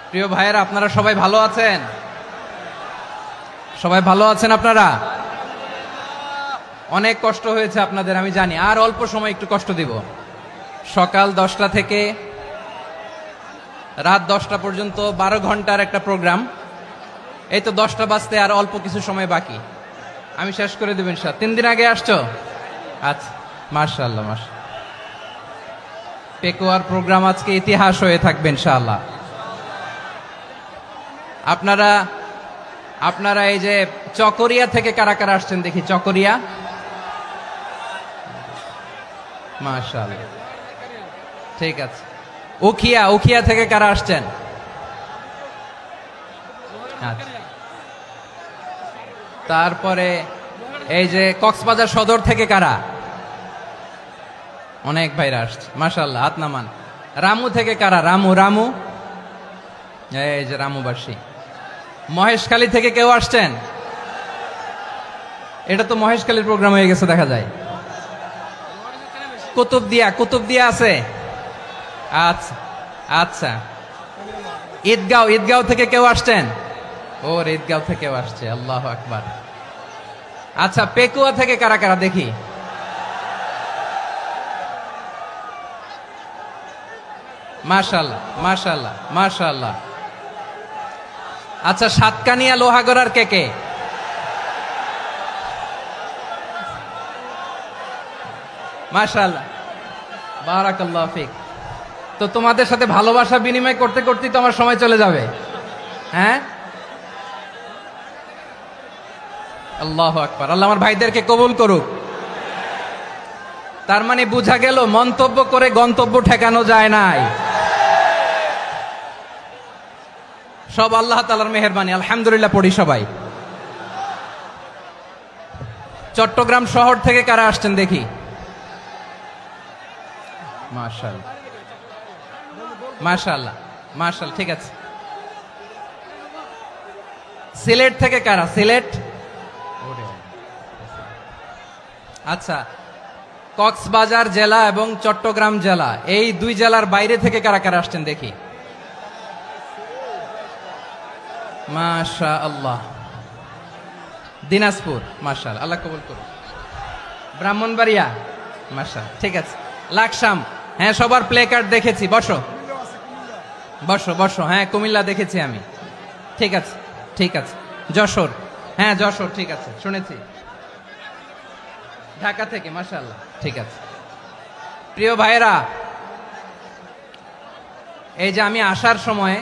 প্রিয় ভাইয়েরা, আপনারা সবাই ভালো আছেন? সবাই ভালো আছেন আপনারা? অনেক কষ্ট হয়েছে আপনাদের আমি জানি, আর অল্প সময় একটু কষ্ট দিব। সকাল 10টা থেকে রাত 10টা পর্যন্ত 12 ঘন্টার একটা প্রোগ্রাম। এই তো 10টা বাজতে আর অল্প কিছু সময় বাকি, আমি শেষ করে দেবেন। 3 দিন আগে আসছো? আচ্ছা, মাশাআল্লাহ মাশাআল্লাহ। পেকুয়ার প্রোগ্রাম আজকে ইতিহাস হয়ে থাকবে ইনশাআল্লাহ। আপনারা এই যে চকরিয়া থেকে কারা কারা আসছেন দেখি? চকরিয়া, মাশাআল্লাহ, ঠিক আছে। উখিয়া থেকে কারা আসছেন? আচ্ছা। তারপরে এই যে কক্সবাজার সদর থেকে কারা? অনেক ভাইরা আসছে, মাশাআল্লাহ, হাত নামান। রামু থেকে কারা? রামু, এই যে রামুবাসী। মহেশখালী থেকে কেউ আসছেন? এটা তো মহেশখালীর প্রোগ্রাম হয়ে গেছে দেখা যায়। কুতুবদিয়া আছে? আচ্ছা আচ্ছা। ঈদগাঁও থেকে কেউ আসছেন? ওর ঈদগাঁও থেকেও আসছে, আল্লাহু আকবার। আচ্ছা, পেকুয়া থেকে কারা কারা দেখি? মাশাআল্লাহ মাশাআল্লাহ মাশাআল্লাহ। আচ্ছা, সাতকানিয়া লোহাগড়ার কে? মাশাআল্লাহ, বারাকাল্লাহু ফিক। তো তোমাদের সাথে ভালোবাসা বিনিময় করতে করতেই তো আমার সময় চলে যাবে। হ্যাঁ, আল্লাহু আকবার। আল্লাহ আমার ভাইদেরকে কবুল করুক। তার মানে বোঝা গেল মন্তব্য করে গন্তব্য ঠেকানো যায় নাই, সব আল্লাহ তাআলার মেহেরবানি। আলহামদুলিল্লাহ পড়ি সবাই। চট্টগ্রাম শহর থেকে কারা আসছেন দেখি? মাশাআল্লাহ মাশাআল্লাহ মাশাআল্লাহ, ঠিক আছে। সিলেট থেকে কারা? সিলেট, আচ্ছা। কক্সবাজার জেলা এবং চট্টগ্রাম জেলা, এই দুই জেলার বাইরে থেকে কারা কারা আসছেন দেখি? মাশাআল্লাহ। দিনাজপুর, মাশাআল্লাহ, আল্লাহ কবুল করুন। ব্রাহ্মণবাড়িয়া, মাশাআল্লাহ, ঠিক আছে। লাকসাম, হ্যাঁ, সবার প্লে কার্ড দেখেছি। বসো বসো বসো। হ্যাঁ, কুমিল্লা দেখেছি আমি, ঠিক আছে ঠিক আছে। যশোর, হ্যাঁ যশোর, ঠিক আছে, শুনেছি। ঢাকা থেকে, মাশাআল্লাহ, ঠিক আছে। প্রিয় ভাইরা, এই যে আমি আসার সময়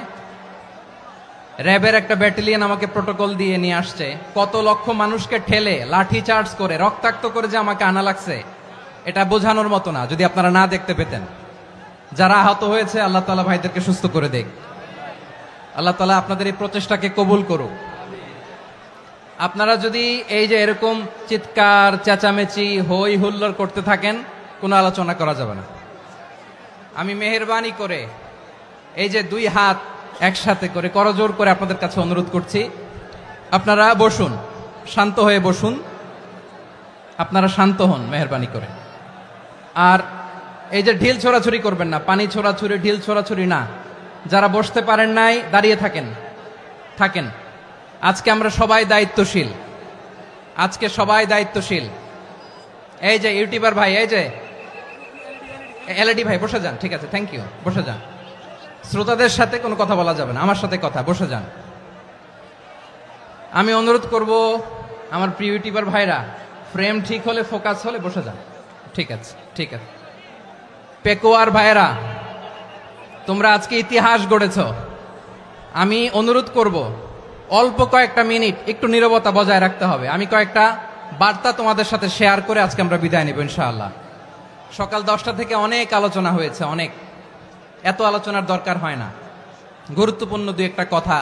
র্যাবের একটা ব্যাটালিয়ন আমাকে প্রোটোকল দিয়ে নিয়ে আসছে। কত লক্ষ মানুষকে ঠেলে লাঠি চার্জ করে রক্তাক্ত করে যে আমাকে আনা লাগছে, এটা বোঝানোর মতো না, যদি আপনারা না দেখতে পেতেন। যারা আহত হয়েছে, আল্লাহ তাআলা ভাইদেরকে সুস্থ করে দেখ। আল্লাহ তাআলা আপনাদের এই প্রচেষ্টাকে কবুল করুক। আপনারা যদি এই যে এরকম চিৎকার চেঁচামেচি হই হুল্লোড় করতে থাকেন, কোনো আলোচনা করা যাবে না। আমি মেহেরবানি করে এই যে 2 হাত একসাথে করে করজোর করে আপনাদের কাছে অনুরোধ করছি, আপনারা বসুন, শান্ত হয়ে বসুন। আপনারা শান্ত হন মেহেরবানি করে। আর এই যে ঢিল ছোড়াছুরি করবেন না, পানি ছোড়াছুরি, ঢিল ছোড়াছুরি না। যারা বসতে পারেন নাই, দাঁড়িয়ে থাকেন। আজকে আমরা সবাই দায়িত্বশীল, এই যে ইউটিউবার ভাই, এই যে এলইডি ভাই, বসে যান, ঠিক আছে, থ্যাংক ইউ, বসে যান। শ্রোতাদের সাথে কোনো কথা বলা যাবে না, আমার সাথে কথা, বসে যান। আমি অনুরোধ করব আমার প্রিয় ইউটিউবার ভাইরা, ফ্রেম ঠিক হলে, ফোকাস হলে বসে যান, ঠিক আছে ঠিক আছে। পেকুয়ার ভাইরা, তোমরা আজকে ইতিহাস গড়েছ। আমি অনুরোধ করব অল্প কয়েকটা মিনিট একটু নীরবতা বজায় রাখতে হবে। আমি কয়েকটা বার্তা তোমাদের সাথে শেয়ার করে আজকে আমরা বিদায় নেব ইনশাআল্লাহ। সকাল 10টা থেকে অনেক আলোচনা হয়েছে, অনেক, এত আলোচনার দরকার হয় না। গুরুত্বপূর্ণ 2-1টা কথা,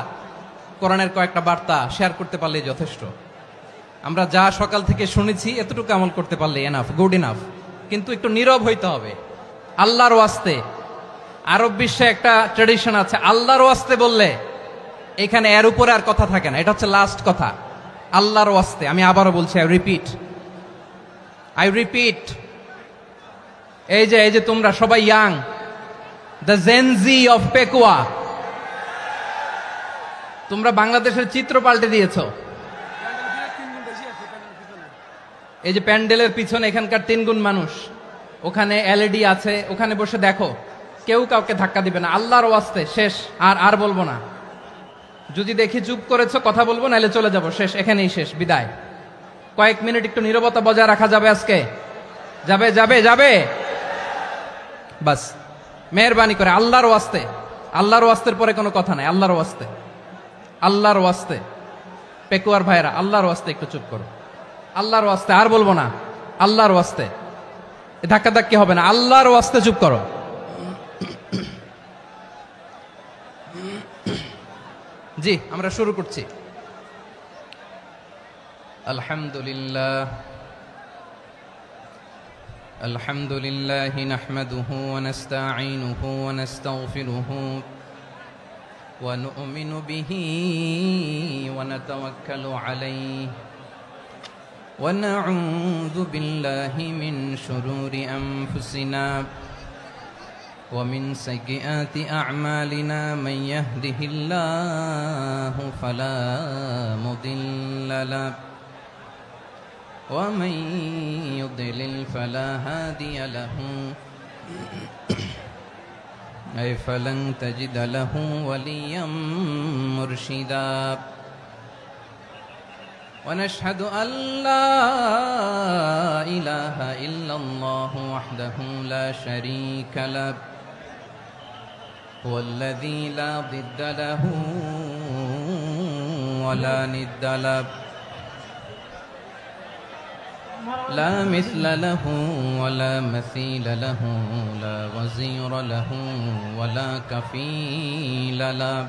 কোরআনের কয়েকটা বার্তা শেয়ার করতে পারলেই যথেষ্ট। আমরা যা সকাল থেকে শুনেছি এতটুকু আমল করতে পারলে এনাফ, গুড ইনাফ। কিন্তু একটু নীরব হইতে হবে আল্লাহর ওয়াস্তে। আরব বিশ্বে একটা ট্র্যাডিশন আছে, আল্লাহর ওয়াস্তে বললে এখানে এর উপরে আর কথা থাকে না, এটা হচ্ছে লাস্ট কথা। আল্লাহর ওয়াস্তে, আমি আবারও বলছি, আই রিপিট। এই যে তোমরা সবাই young, the Gen Z of Pekua, তোমরা বাংলাদেশের চিত্র পাল্টে দিয়েছ। এই যে প্যান্ডেলের পিছনে এখানকার 3 গুণ মানুষ, ওখানে এলইডি আছে, ওখানে বসে দেখো, কেউ কাউকে ধাক্কা দিবে না। আল্লাহর ওয়াস্তে শেষ, আর বলবো না। যদি দেখি চুপ করেছো, কথা বলবো, নাহলে চলে যাব, শেষ, এখানেই শেষ, বিদায়। কয়েক মিনিট একটু নীরবতা বজায় রাখা যাবে আজকে? যাবে যাবে যাবে? বাস, মেহরবানি করে আল্লাহর ওয়াস্তে, আল্লাহর ওয়াস্তের পরে কোনো কথা নাই, আল্লাহর ওয়াস্তে, আল্লাহর ওয়াস্তে। পেকুয়ার ভাইরা, আল্লাহর ওয়াস্তে একটু চুপ করো, আল্লাহর ওয়াস্তে, আর বলবো না, আল্লাহর ওয়াস্তে। ধাক্কা ধাক্কি হবে না, আল্লাহর ওয়াস্তে চুপ করো। জি, আমরা শুরু করছি। আলহামদুলিল্লাহ আলহামদুলিল্লাহি নাহমাদুহু ওয়া নাস্তাঈনুহু ওয়া নাস্তাগফিরুহু ওয়া নু'মিনু বিহি ওয়া নাতাওয়াক্কালু আলাইহি ওয়া না'উযু বিল্লাহি মিন শুরুরি আনফুসিনা ومن سيئات أعمالنا من يهده الله فلا مضل له ومن يضلل فلا هادي له أي فلن تجد له وليا مرشدا ونشهد أن لا إله إلا الله وحده لا شريك له هو الذي لا ضد له ولا ند له لا مثل له ولا مثيل له لا وزير له ولا كفيل له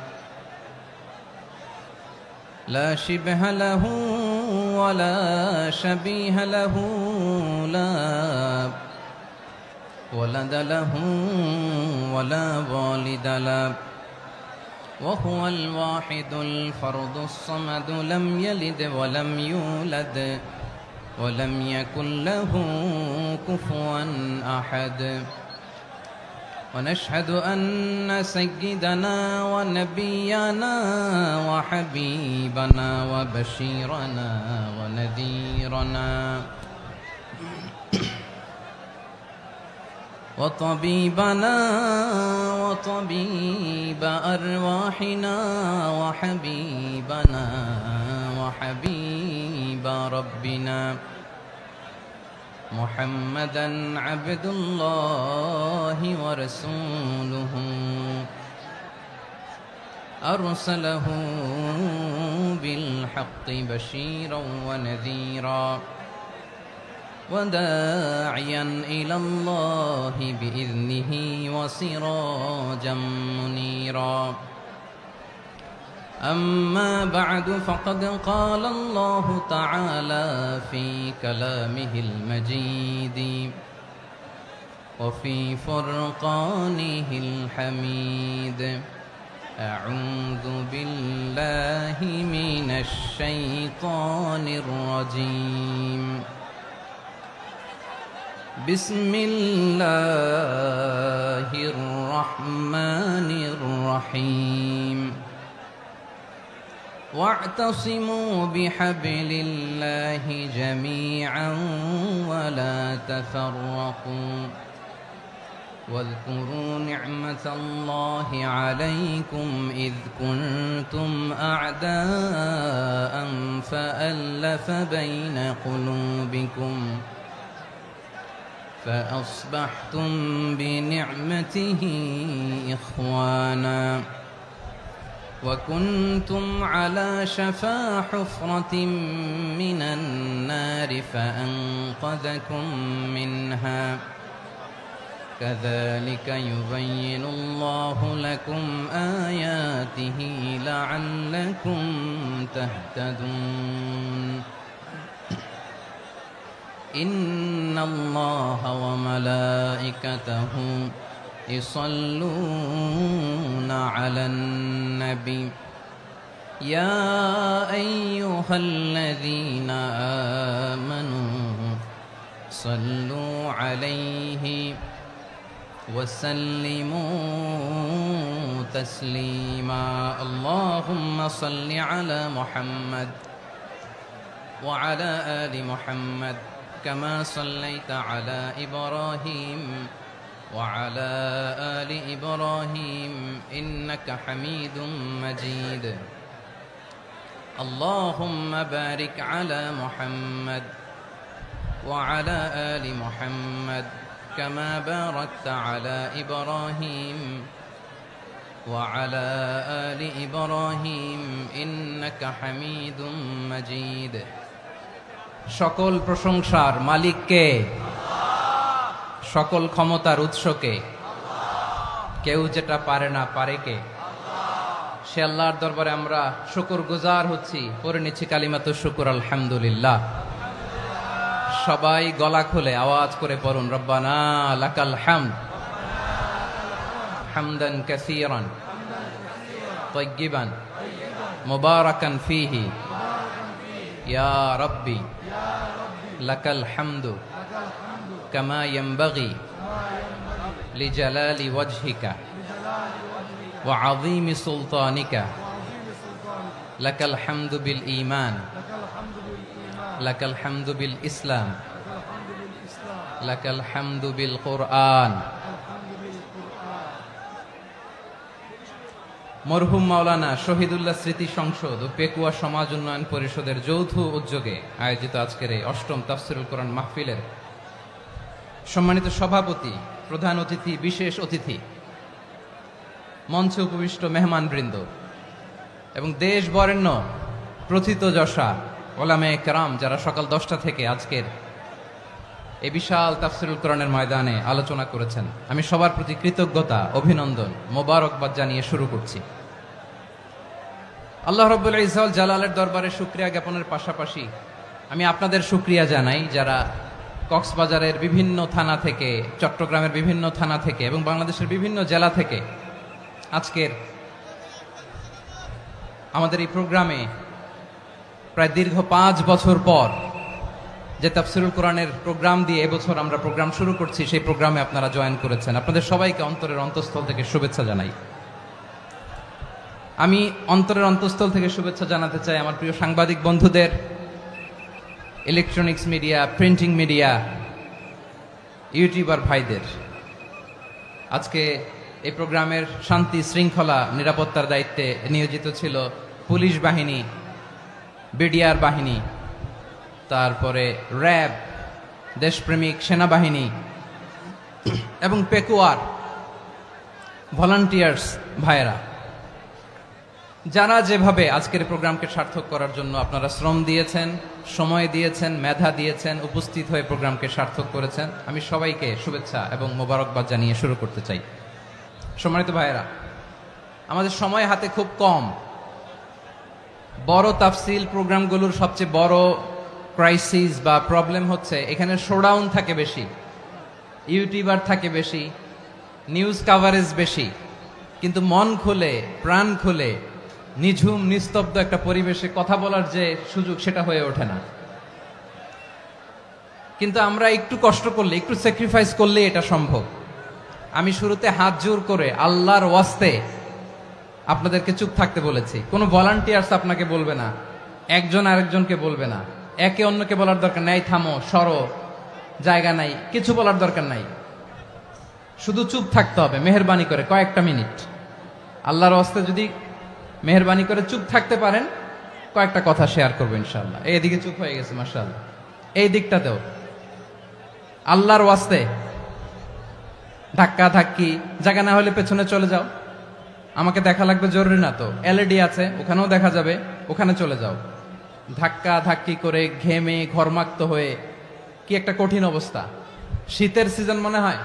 لا شبه له ولا شبيه له لا ولد له ولا والد له وهو الواحد الفرد الصمد لم يلد ولم يولد ولم يكن له كفوا أحد ونشهد أن سيدنا ونبينا وحبيبنا وبشيرنا ونذيرنا وطبيبنا وطبيب أرواحنا وحبيبنا وحبيب ربنا محمدا عبد الله ورسوله أرسله بالحق بشيرا ونذيرا وداعيا إلى الله بإذنه وسراجا منيرا أما بعد فقد قال الله تعالى في كلامه المجيد وفي فرقانه الحميد أعوذ بالله من الشيطان الرجيم بسم الله الرحمن الرحيم واعتصموا بحبل الله جميعا ولا تفرقوا واذكروا نعمة الله عليكم إذ كنتم أعداء فألف بين قلوبكم فأصبحتم بنعمته إخوانا وكنتم على شفا حفرة من النار فأنقذكم منها كذلك يبين الله لكم آياته لعلكم تهتدون إن الله وملائكته يصلون على النبي يا أيها الذين آمنوا صلوا عليه وسلموا تسليما اللهم صل على محمد وعلى آل محمد كما صليت على إبراهيم وعلى آل إبراهيم إنك حميد مجيد اللهم بارك على محمد وعلى آل محمد كما باركت على إبراهيم وعلى آل إبراهيم إنك حميد مجيد সকল প্রশংসার মালিক কে? সকল ক্ষমতার উৎস কে? কেউ যেটা পারে না পারে কে? সে আল্লাহর দরবারে আমরা শুকরগুজার হচ্ছি, পড়ে নিচ্ছি কালিমাতু শুকর আলহামদুলিল্লাহ। সবাই গলা খুলে আওয়াজ করে পড়ুন, রব্বানা লাকাল হামদ হামদান কাসীরান তাইয়্যিবান মুবারাকান ফীহি ইয়া রাব্বি লাকাল হামদু কামা ইয়ানবাগি লিজালালি ওয়াজহিকা ওয়া আযীমি সুলতানিকা লাকাল হামদু বিল ঈমান লাকাল হামদু বিল ইসলাম লাকাল হামদু বিল কুরআন। মরহুম মাওলানা শহীদুল্লাহ স্মৃতি সংসদ ও পেকুয়া সমাজ উন্নয়ন পরিষদের যৌথ উদ্যোগে আয়োজিত আজকের এই অষ্টম তাফসীরুল কোরআন মাহফিলের সম্মানিত সভাপতি, প্রধান অতিথি, বিশেষ অতিথি, মঞ্চে উপবিষ্ট মেহমানবৃন্দ এবং দেশ বরেণ্য প্রথিতযশা ওলামায়ে কেরাম যারা সকাল 10টা থেকে আজকের এই বিশাল তাফসীরুল কোরআনের ময়দানে আলোচনা করেছেন, আমি সবার প্রতি কৃতজ্ঞতা, অভিনন্দন, মোবারকবাদ জানিয়ে শুরু করছি। আল্লাহ রাব্বুল ইজ্জত জালালের দরবারে শুকরিয়া জ্ঞাপনের পাশাপাশি আমি আপনাদের শুকরিয়া জানাই যারা কক্সবাজারের বিভিন্ন থানা থেকে, চট্টগ্রামের বিভিন্ন থানা থেকে এবং বাংলাদেশের বিভিন্ন জেলা থেকে আজকের আমাদের এই প্রোগ্রামে প্রায় দীর্ঘ 5 বছর পর যে তাফসীরুল কোরআনের প্রোগ্রাম দিয়ে এবছর আমরা প্রোগ্রাম শুরু করছি, সেই প্রোগ্রামে আপনারা জয়েন করেছেন। আপনাদের সবাইকে অন্তরের অন্তঃস্থল থেকে শুভেচ্ছা জানাই। আমি অন্তরের অন্তঃস্থল থেকে শুভেচ্ছা জানাতে চাই আমার প্রিয় সাংবাদিক বন্ধুদের, electronics media, printing media, YouTuber ভাইদের। আজকে এই প্রোগ্রামের শান্তি শৃঙ্খলা নিরাপত্তার দায়িত্বে নিয়োজিত ছিল পুলিশ বাহিনী, বিডিআর বাহিনী, তারপরে র্যাব, দেশপ্রেমিক সেনাবাহিনী এবং পেকুয়ার ভলান্টিয়ার্স ভাইয়েরা, যারা যেভাবে আজকের প্রোগ্রামকে সার্থক করার জন্য আপনারা শ্রম দিয়েছেন, সময় দিয়েছেন, মেধা দিয়েছেন, উপস্থিত হয়ে প্রোগ্রামকে সার্থক করেছেন, আমি সবাইকে শুভেচ্ছা এবং মোবারকবাদ জানিয়ে শুরু করতে চাই। সম্মানিত ভাইয়েরা, আমাদের সময় হাতে খুব কম। বড় তাফসীল প্রোগ্রামগুলোর সবচেয়ে বড় ক্রাইসিস বা প্রবলেম হচ্ছে এখানে শোডাউন থাকে বেশি, ইউটিউবার থাকে বেশি, নিউজ কাভারেজ বেশি, কিন্তু মন খুলে, প্রাণ খুলে, নিঝুম নিস্তব্ধ একটা পরিবেশে কথা বলার যে সুযোগ, সেটা হয়ে ওঠে না। কিন্তু আমরা একটু কষ্ট করলে, একটু স্যাক্রিফাইস করলে এটা সম্ভব। আমি শুরুতে হাত জোর করে আল্লাহর ওয়াস্তে আপনাদেরকে চুপ থাকতে বলেছি। কোনো ভলান্টিয়ার্স আপনাকে বলবে না, একজন আরেকজনকে বলবে না, একে অন্যকে বলার দরকার নাই, থামো, সরো, জায়গা নাই, কিছু বলার দরকার নাই। শুধু চুপ থাকতে হবে মেহেরবানি করে কয়েকটা মিনিট। আল্লাহর ওয়াস্তে যদি মেহেরবানি করে চুপ থাকতে পারেন, কয়েকটা কথা শেয়ার করবো ইনশাআল্লাহ। এইদিকে চুপ হয়ে গেছে মাশাআল্লাহ, এই দিকটাতেও আল্লাহর ওয়াস্তে ধাক্কা ধাক্কি জায়গা না হলে পেছনে চলে যাও। আমাকে দেখা লাগবে জরুরি না তো, এলইডি আছে, ওখানেও দেখা যাবে, ওখানে চলে যাও। ধাক্কা ধাক্কি করে ঘেমে ঘরমাক্ত হয়ে কি একটা কঠিন অবস্থা। শীতের সিজন মনে হয়,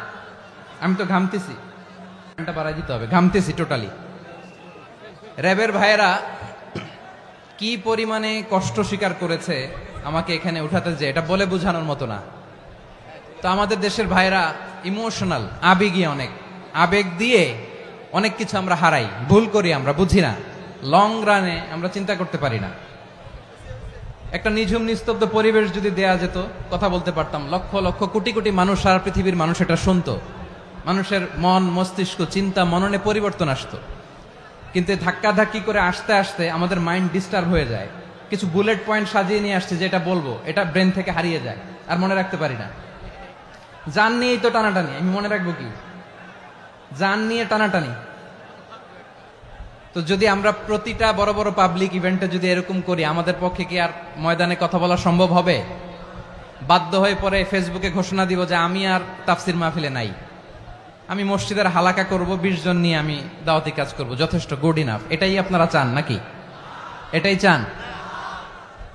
আমি তো ঘামতেছি, ফ্যানটা বাড়াই দিতে হবে, ঘামতেছি টোটালি। র্যাবের ভাইয়েরা কি পরিমাণে কষ্ট স্বীকার করেছে আমাকে এখানে উঠাতে, যে এটা বলে বোঝানোর মতো না। তো আমাদের দেশের ভাইরা ইমোশনাল, আবেগী, অনেক আবেগ দিয়ে অনেক কিছু আমরা হারাই, ভুল করি, আমরা বুঝি না, লং রানে আমরা চিন্তা করতে পারি না। একটা নিঝুম নিস্তব্ধ পরিবেশ যদি দেয়া যেত, কথা বলতে পারতাম, লক্ষ লক্ষ কোটি কোটি মানুষ, সারা পৃথিবীর মানুষ এটা শুনতো, মানুষের মন মস্তিষ্ক চিন্তা মননে পরিবর্তন আসতো, কিন্তু ধাক্কাধাক্কি করে আসতে আসতে আমাদের মাইন্ড ডিস্টার্ব হয়ে যায়। কিছু বুলেট পয়েন্ট সাজিয়ে নিয়ে আসছে, যেটা বলবো এটা ব্রেন থেকে হারিয়ে যায়, আর মনে রাখতে পারি না। জান নিয়েই তো টানাটানি, আমি মনে রাখবো কি? জান নিয়ে টানাটানি। তো যদি আমরা প্রতিটা বড় বড় পাবলিক ইভেন্টে যদি এরকম করি, আমাদের পক্ষে কি আর ময়দানে কথা বলা সম্ভব হবে? বাধ্য হয়ে পরে ফেসবুকে ঘোষণা দিব যে আমি আর তাফসির মাহফিলে নাই, আমি মসজিদের হালাকা করব, 20 জন নিয়ে আমি দাওয়াতি কাজ করব, যথেষ্ট, গুড ইনাফ। এটাই আপনারা চান নাকি? এটাই চান?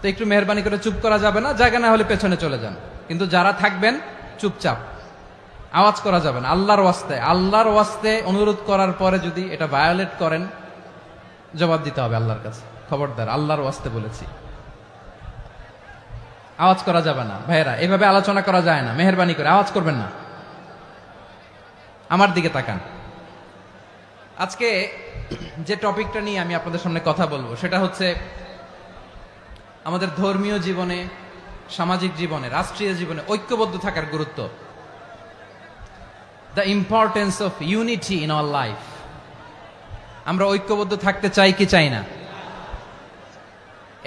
তো একটু মেহরবানি করে চুপ করা যাবে না? জায়গা না হলে পেছনে চলে যান, কিন্তু যারা থাকবেন চুপচাপ, আওয়াজ করা যাবে না। আল্লাহর ওয়াস্তে অনুরোধ করার পরে যদি এটা ভায়োলেট করেন, জবাব দিতে হবে আল্লাহর কাছে। খবরদার, আল্লাহর ওয়াস্তে বলেছি, আওয়াজ করা যাবে না। ভাইয়েরা, এভাবে আলোচনা করা যায় না, মেহরবানি করে আওয়াজ করবেন না। আমার দিকে তাকান। আজকে যে টপিকটা নিয়ে আমি আপনাদের সামনে কথা বলবো সেটা হচ্ছে আমাদের ধর্মীয় জীবনে, সামাজিক জীবনে, রাষ্ট্রীয় জীবনে ঐক্যবদ্ধ থাকার গুরুত্ব। The importance of unity in our life. আমরা ঐক্যবদ্ধ থাকতে চাই কি চাই না?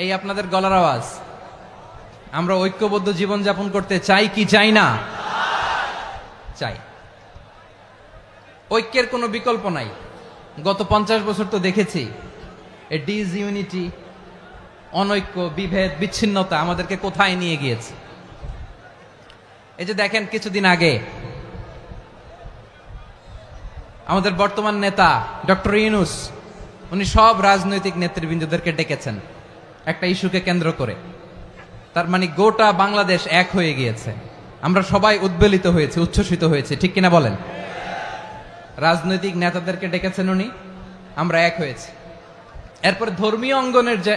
এই আপনাদের গলার আওয়াজ। আমরা ঐক্যবদ্ধ জীবন যাপন করতে চাই কি চাই না? চাই। ঐক্যের কোনো বিকল্প নাই। গত 50 বছর তো দেখেছি এ ডিসইউনিটি, অনৈক্য, বিভেদ, বিচ্ছিন্নতা আমাদেরকে কোথায় নিয়ে গিয়েছে। এই যে দেখেন, কিছুদিন আগে আমাদের বর্তমান নেতা ডক্টর ইউনূস, উনি সব রাজনৈতিক নেতৃবৃন্দদেরকে ডেকেছেন একটা ইস্যুকে কেন্দ্র করে। তার মানে গোটা বাংলাদেশ এক হয়ে গিয়েছে। আমরা সবাই উদ্বেলিত হয়েছে, উচ্ছ্বসিত হয়েছে, ঠিক কিনা বলেন? রাজনৈতিক নেতাদেরকে ডেকেছেন উনি, আমরা এক হয়েছি। এরপরে ধর্মীয় অঙ্গনের যে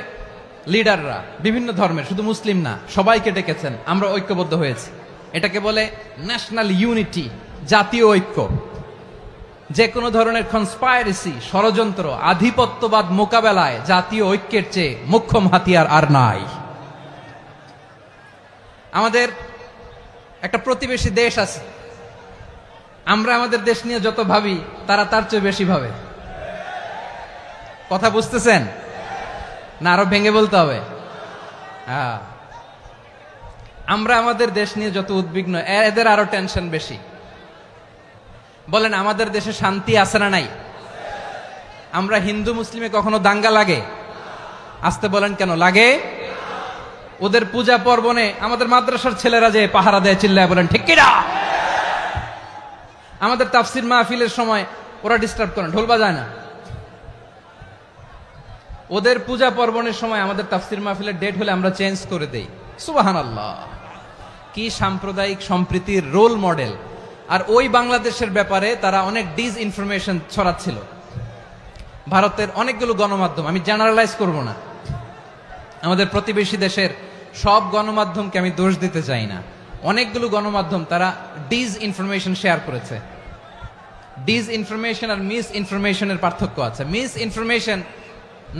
লিডাররা, বিভিন্ন ধর্মের, শুধু মুসলিম না, সবাইকে ডেকেছেন, আমরা ঐক্যবদ্ধ হয়েছি। এটাকে বলে ন্যাশনাল ইউনিটি, জাতীয় ঐক্য। যে কোনো ধরনের কনস্পাইরেসি, ষড়যন্ত্র, আধিপত্যবাদ মোকাবেলায় জাতীয় ঐক্যের চেয়ে মোক্ষম হাতিয়ার আর নাই। আমাদের একটা প্রতিবেশী দেশ আছে, আমরা আমাদের দেশ নিয়ে যত ভাবি তারা তার চেয়ে বেশি ভাবে। কথা বুঝতেছেন না? আরো ভেঙে বলতে হবে। আমরা আমাদের দেশ নিয়ে যত উদ্বিগ্ন, এদের আরো টেনশন বেশি। বলেন, আমাদের দেশে শান্তি আছে না নাই? আমরা হিন্দু মুসলিমে কখনো দাঙ্গা লাগে? আসতে বলেন, কেন লাগে? ওদের পূজা পার্বণে আমাদের মাদ্রাসার ছেলেরা যে পাহারা দেয়, চিল্লায় বলেন ঠিক কিনা? আমাদের তাফসির মাহফিলের সময় ওরা ডিস্টার্ব করেন, ঢোল বাজায় না। ওদের পূজা পার্বণের সময় আমাদের তাফসির মাহফিলের ডেট হলে আমরা চেঞ্জ করে দেই। সুবহানাল্লাহ, কি সাম্প্রদায়িক সম্প্রীতির রোল মডেল। আর ওই বাংলাদেশের ব্যাপারে তারা অনেক ডিসইনফরমেশন ছড়াচ্ছিল। ভারতের অনেকগুলো গণমাধ্যম, আমি জেনারেলাইজ করব না, আমাদের প্রতিবেশী দেশের সব গণমাধ্যমকে আমি দোষ দিতে চাই না, অনেকগুলো গণমাধ্যম তারা ডিসইনফরমেশন শেয়ার করেছে। ডিসইনফরমেশন আর মিস ইনফরমেশনের পার্থক্য আছে। মিস ইনফরমেশন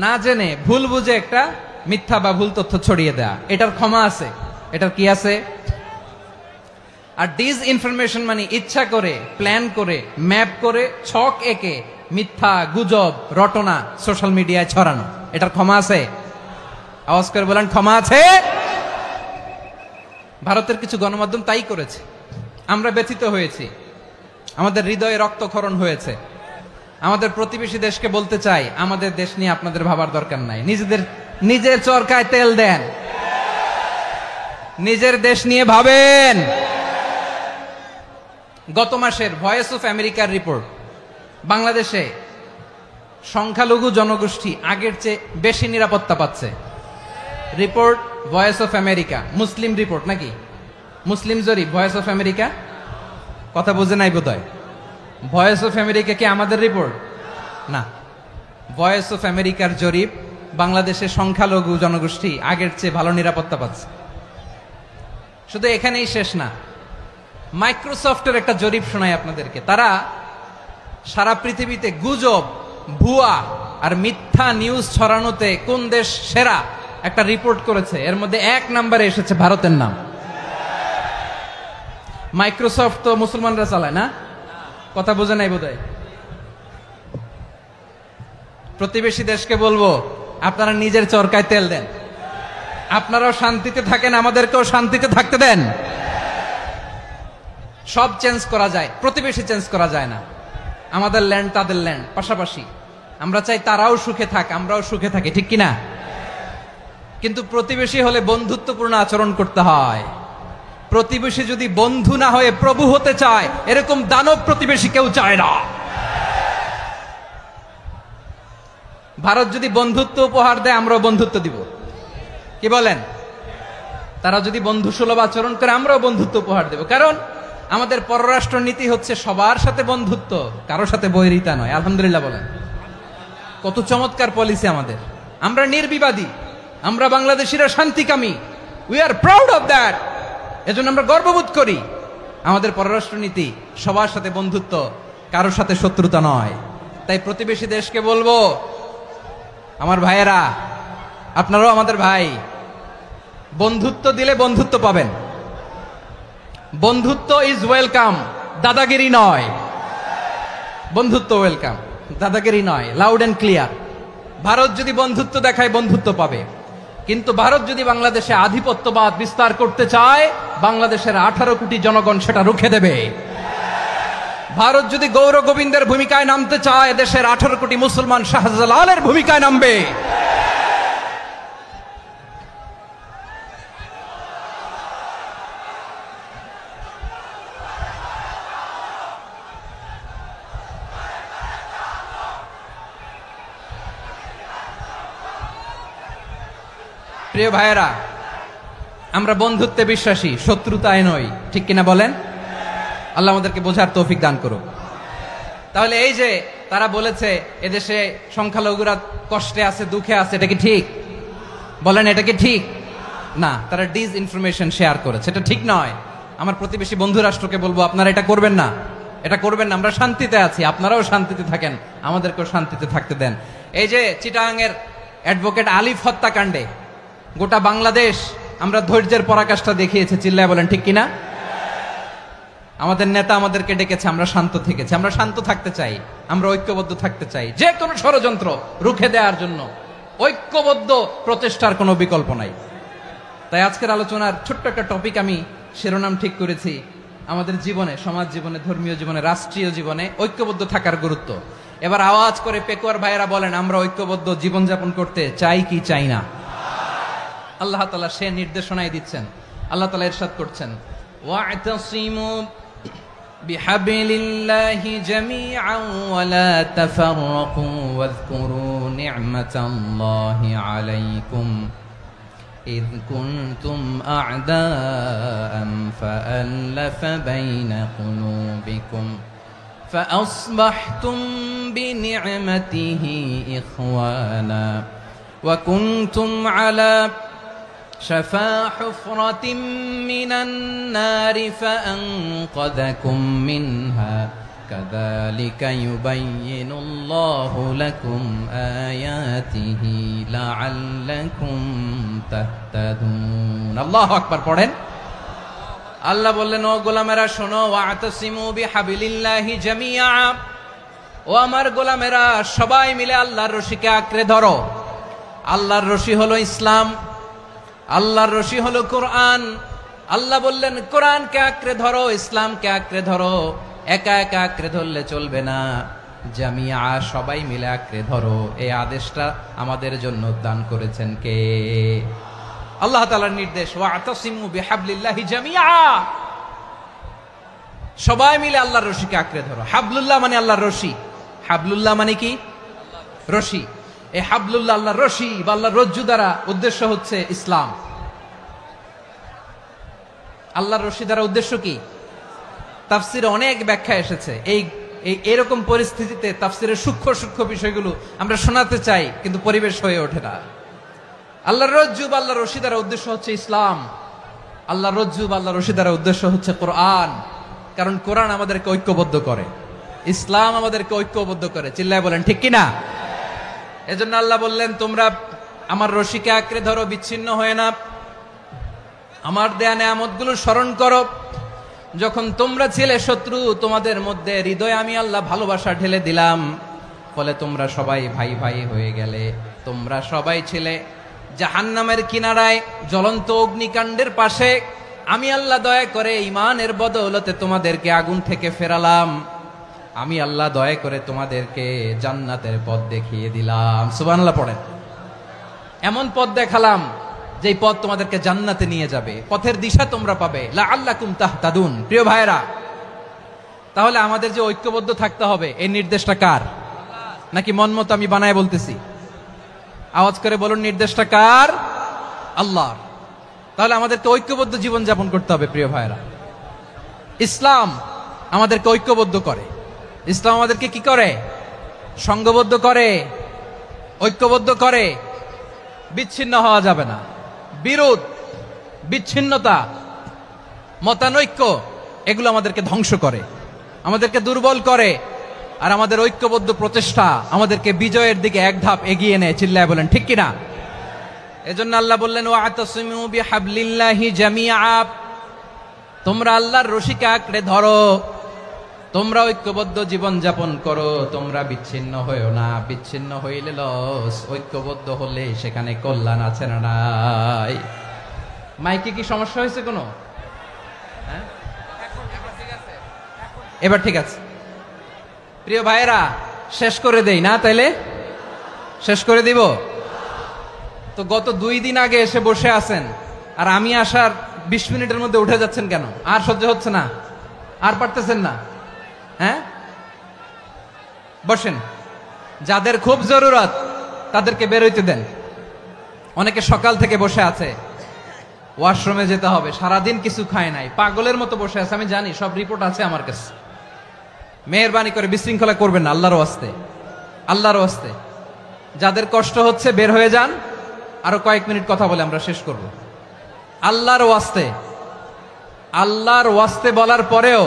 না জেনে ভুল বুঝে একটা মিথ্যা বা ভুল তথ্য ছড়িয়ে দেয়া, এটার ক্ষমা আছে, এটার কি আছে? আর ডিসইনফরমেশন মানে ইচ্ছা করে, প্ল্যান করে, ম্যাপ করে, ছক এঁকে মিথ্যা, গুজব, রটনা সোশ্যাল মিডিয়ায় ছড়ানো, এটার ক্ষমা আছে? আওয়াজ করে বলেন, ক্ষমা আছে? ভারতের কিছু গণমাধ্যম তাই করেছে। আমরা ব্যথিত হয়েছি, আমাদের হৃদয়ে রক্তক্ষরণ হয়েছে। আমাদের প্রতিবেশী দেশকে বলতে চাই, আমাদের দেশ নিয়ে আপনাদের ভাবার দরকার নাই। নিজের চরকায় তেল দেন, নিজের দেশ নিয়ে ভাবেন। গত মাসের ভয়েস অফ আমেরিকার রিপোর্ট, বাংলাদেশে সংখ্যালঘু জনগোষ্ঠী আগের চেয়ে বেশি নিরাপত্তা পাচ্ছে। Report voice of America, Muslim report নাকি? মুসলিম জরিপ, ভয়েস অফ আমেরিকা। কথা বুঝে নাই বোধহয়। ভয়েস অফ আমেরিকা কি আমাদের রিপোর্ট? না, ভয়েস অফ আমেরিকার জরিপ, বাংলাদেশের সংখ্যালঘু জনগোষ্ঠী আগের চেয়ে ভালো নিরাপত্তা পাচ্ছে। শুধু এখানেই শেষ না, মাইক্রোসফটের একটা জরিপ শোনাই আপনাদেরকে। তারা সারা পৃথিবীতে গুজব, ভুয়া আর মিথ্যা নিউজ ছড়ানোতে কোন দেশ সেরা একটা রিপোর্ট করেছে। এর মধ্যে 1 নম্বরে এসেছে ভারতের নাম। মাইক্রোসফট তো মুসলমানরা চালায় না? কথা বোঝে নাই বোধহয়। প্রতিবেশী দেশকে বলবো, আপনারা নিজের চরকায় তেল দেন, আপনারাও শান্তিতে থাকেন, আমাদেরকেও শান্তিতে থাকতে দেন। সব চেঞ্জ করা যায়, প্রতিবেশী চেঞ্জ করা যায় না। আমাদের ল্যান্ড তাদের ল্যান্ড, পাশাপাশি। আমরা চাই তারাও সুখে থাক, আমরাও সুখে থাকি, ঠিক কিনা? কিন্তু প্রতিবেশী হলে বন্ধুত্বপূর্ণ আচরণ করতে হয়। প্রতিবেশী যদি বন্ধু না হয়ে প্রভু হতে চায়, এরকম দানব প্রতিবেশী কেউ চায় না। ভারত যদি বন্ধুত্ব উপহার দেয়, আমরাও বন্ধুত্ব দিব, কি বলেন? তারা যদি বন্ধু সুলভ আচরণ করে, আমরাও বন্ধুত্ব উপহার দেব। কারণ আমাদের পররাষ্ট্র নীতি হচ্ছে সবার সাথে বন্ধুত্ব, কারোর সাথে বৈরিতা নয়। আলহামদুলিল্লাহ বলেন, কত চমৎকার পলিসি আমাদের। আমরা নির্বিবাদী, আমরা বাংলাদেশিরা শান্তিকামী, we are proud of that. এজন্য আমরা গর্ববোধ করি। আমাদের পররাষ্ট্র নীতি সবার সাথে বন্ধুত্ব, কারোর সাথে শত্রুতা নয়। তাই প্রতিবেশী দেশকে বলবো, আমার ভাইয়েরা, আপনারাও আমাদের ভাই, বন্ধুত্ব দিলে বন্ধুত্ব পাবেন। বন্ধুত্ব ইজ ওয়েলকাম, দাদাগিরি নয়। বন্ধুত্ব ওয়েলকাম, দাদাগিরি নয়, লাউড এন্ড ক্লিয়ার। ভারত যদি বন্ধুত্ব দেখায়, বন্ধুত্ব পাবে। কিন্তু ভারত যদি বাংলাদেশে আধিপত্যবাদ বিস্তার করতে চায়, বাংলাদেশের 18 কোটি জনগণ সেটা রুখে দেবে। ভারত যদি গৌর গোবিন্দের ভূমিকায় নামতে চায়, দেশের 18 কোটি মুসলমান শাহজালালের ভূমিকায় নামবে। প্রিয় ভাইয়েরা, আমরা বন্ধুত্বে বিশ্বাসী, শত্রুতায় নই, ঠিক কিনা বলেন? আল্লাহ আমাদেরকে বোঝার তৌফিক দান করুক। তাহলে এই যে তারা বলেছে এদেশে সংখ্যালঘুরা কষ্টে আছে, দুঃখে আছে, এটা কি ঠিক? বলেন, এটা কি ঠিক? না, তারা ডিস ইনফরমেশন শেয়ার করেছে, এটা ঠিক নয়। আমার প্রতিবেশী বন্ধু রাষ্ট্রকে বলবো, আপনারা এটা করবেন না, এটা করবেন না। আমরা শান্তিতে আছি, আপনারাও শান্তিতে থাকেন, আমাদেরকেও শান্তিতে থাকতে দেন। এই যে চিটাগাংয়ের অ্যাডভোকেট আলিফ হত্যাকাণ্ডে গোটা বাংলাদেশ আমরা ধৈর্যের পরাকাষ্ঠা দেখিয়েছে, চিল্লায় বলেন ঠিক কিনা? আমাদের নেতা আমাদেরকে ডেকেছে, আমরা শান্ত থেকেছি। আমরা শান্ত থাকতে চাই, আমরা ঐক্যবদ্ধ থাকতে চাই। যে কোনো ষড়যন্ত্র রুখে দেওয়ার জন্য ঐক্যবদ্ধ প্রচেষ্টার কোনো বিকল্প নাই। তাই আজকের আলোচনার ছোট্ট একটা টপিক আমি শিরোনাম ঠিক করেছি, আমাদের জীবনে, সমাজ জীবনে, ধর্মীয় জীবনে, রাষ্ট্রীয় জীবনে ঐক্যবদ্ধ থাকার গুরুত্ব। এবার আওয়াজ করে পেকুয়ার ভাইয়েরা বলেন, আমরা ঐক্যবদ্ধ জীবনযাপন করতে চাই কি চাই না? আল্লাহ তাআলা সে নির্দেশনাই দিচ্ছেন। আল্লাহ তাআলা ইরশাদ করছেন, ওয়া'তাসিমু বিহাবলিল্লাহি জামিআন ওয়া লা তাফাররাকু ওয়াযকুরু নি'মাতাল্লাহি আলাইকুম إذ كنتم أعداء فألف بين قلوبكم فأصبحتم بنعمته إخوانا وكنتم على شفا حفرة من النار فأنقذكم منها كذلك يبين الله لكم آياته لعلكم تهتدون الله أكبر পড়েন। আল্লাহ বললেন, ও গোলামেরা শোনো, ওয়া'তাসিমু বিহাবলিল্লাহি জামিআ, ও আমার গোলামেরা সবাই মিলে আল্লাহর রশিকে আঁকড়ে ধরো। আল্লাহর রশি হলো ইসলাম, আল্লাহর রশি হলো কোরআন। আল্লাহ বললেন, কোরআনকে আঁকড়ে ধরো, ইসলামকে আঁকড়ে ধরো। একা একা আঁকড়ে ধরলে চলবে না, জামিয়া, সবাই মিলে আঁকড়ে ধরো। এই আদেশটা আমাদের জন্য দান করেছেন কে? আল্লাহ তাআলার নির্দেশ, ওয়া'তাসিমু বিহাবলিল্লাহি জামিআ, সবাই মিলে আল্লাহর রশিকে আঁকড়ে ধরো। হাবলুল্লাহ মানে আল্লাহর রশি। হাবলুল্লাহ মানে কি? রশি। এই হাবলুল্লাহ, আল্লাহর রশি বা আল্লাহর রজ্জু দ্বারা উদ্দেশ্য হচ্ছে ইসলাম। আল্লাহর রশি দ্বারা উদ্দেশ্য কি? তাফসিরে অনেক ব্যাখ্যা এসেছে। এরকম পরিস্থিতিতে তাফসিরের সূক্ষ্ম সূক্ষ্ম বিষয়গুলো আমরা শোনাতে চাই, কিন্তু পরিবেশ হয়ে ওঠে না। আল্লাহর রজ্জু বা আল্লাহর রশি দ্বারা উদ্দেশ্য হচ্ছে ইসলাম। আল্লাহর রজ্জু বা আল্লাহর রশি দ্বারা উদ্দেশ্য হচ্ছে কোরআন। কারণ কোরআন আমাদেরকে ঐক্যবদ্ধ করে, ইসলাম আমাদেরকে ঐক্যবদ্ধ করে। চিল্লায় বলেন ঠিক কিনা? এজন্য আল্লাহ বললেন, তোমরা আমার রশিকে আঁকড়ে ধরো, বিচ্ছিন্ন হয়ে না, আমার দেয়া নেয়ামতগুলো স্মরণ করো। যখন তোমরা ছিলে শত্রু, তোমাদের মধ্যে হৃদয়ে আমি আল্লাহ ভালোবাসা ঢেলে দিলাম, ফলে তোমরা সবাই ভাই ভাই হয়ে গেলে। তোমরা সবাই ছিলে জাহান্নামের কিনারায়, জ্বলন্ত অগ্নিকাণ্ডের পাশে। আমি আল্লাহ দয়া করে ঈমানের বদৌলতে তোমাদেরকে আগুন থেকে ফেরালাম। আমি আল্লাহ দয়া করে তোমাদেরকে জান্নাতের পথ দেখিয়ে দিলাম। সুবহানাল্লাহ পড়েন। এমন পথ দেখালাম যেই পথ তোমাদেরকে জান্নাতে নিয়ে যাবে, পথের দিশা তোমরা পাবে। লাআল্লাকুম তাহতাদুন। প্রিয় ভাইরা, তাহলে আমাদের যে ঐক্যবদ্ধ থাকতে হবে, এই নির্দেশটা কার? নাকি মন মতো আমি বানায় বলতেছি? আওয়াজ করে বলুন, নির্দেশটা কার? আল্লাহর। তাহলে আমাদেরকে ঐক্যবদ্ধ জীবন যাপন করতে হবে। প্রিয় ভাইরা, ইসলাম আমাদেরকে ঐক্যবদ্ধ করে। ইসলাম আমাদেরকে কি করে? সংঘবদ্ধ করে, ঐক্যবদ্ধ করে। বিচ্ছিন্ন হওয়া যাবে না। বিরোধ, বিচ্ছিন্নতা, মতানৈক্য, এগুলো আমাদেরকে ধ্বংস করে, আমাদেরকে দুর্বল করে। আর আমাদের ঐক্যবদ্ধ প্রচেষ্টা আমাদেরকে বিজয়ের দিকে এক ধাপ এগিয়ে নেয়। চিল্লায় বলেন ঠিক কিনা? এজন্য আল্লাহ বললেন, ওয়াতাসিমু বিহাবলিল্লাহি জামিআ। তোমরা আল্লাহর রশিকে আঁকড়ে ধরো, তোমরা ঐক্যবদ্ধ জীবন যাপন করো, তোমরা বিচ্ছিন্ন হইও না। বিচ্ছিন্ন হইলে লস, ঐক্যবদ্ধ হলে সেখানে কল্যাণ আছে না নাই? মাইকে কি সমস্যা হয়েছে কোনো? হ্যাঁ, এবার ঠিক আছে। প্রিয় ভাইয়েরা, শেষ করে দেই না? তাইলে শেষ করে দিব তো। গত 2 দিন আগে এসে বসে আছেন, আর আমি আসার 20 মিনিটের মধ্যে উঠে যাচ্ছেন কেন? আর সহ্য হচ্ছে না? আর পারতেছেন না? হ্যাঁ, বসেন। যাদের খুব জরুরত তাদেরকে বের হইতে দেন। অনেকে সকাল থেকে বসে আছে, ওয়াশরুমে যেতে হবে, সারাদিন কিছু খায় নাই, পাগলের মতো বসে আছে। আমি জানি, সব রিপোর্ট আছে আমার কাছে। মেহেরবানি করে বিশৃঙ্খলা করবেন না, আল্লাহর ওয়াস্তে, আল্লাহর ওয়াস্তে। যাদের কষ্ট হচ্ছে বের হয়ে যান। আরো কয়েক মিনিট কথা বলে আমরা শেষ করব। আল্লাহর ওয়াস্তে, আল্লাহর ওয়াস্তে বলার পরেও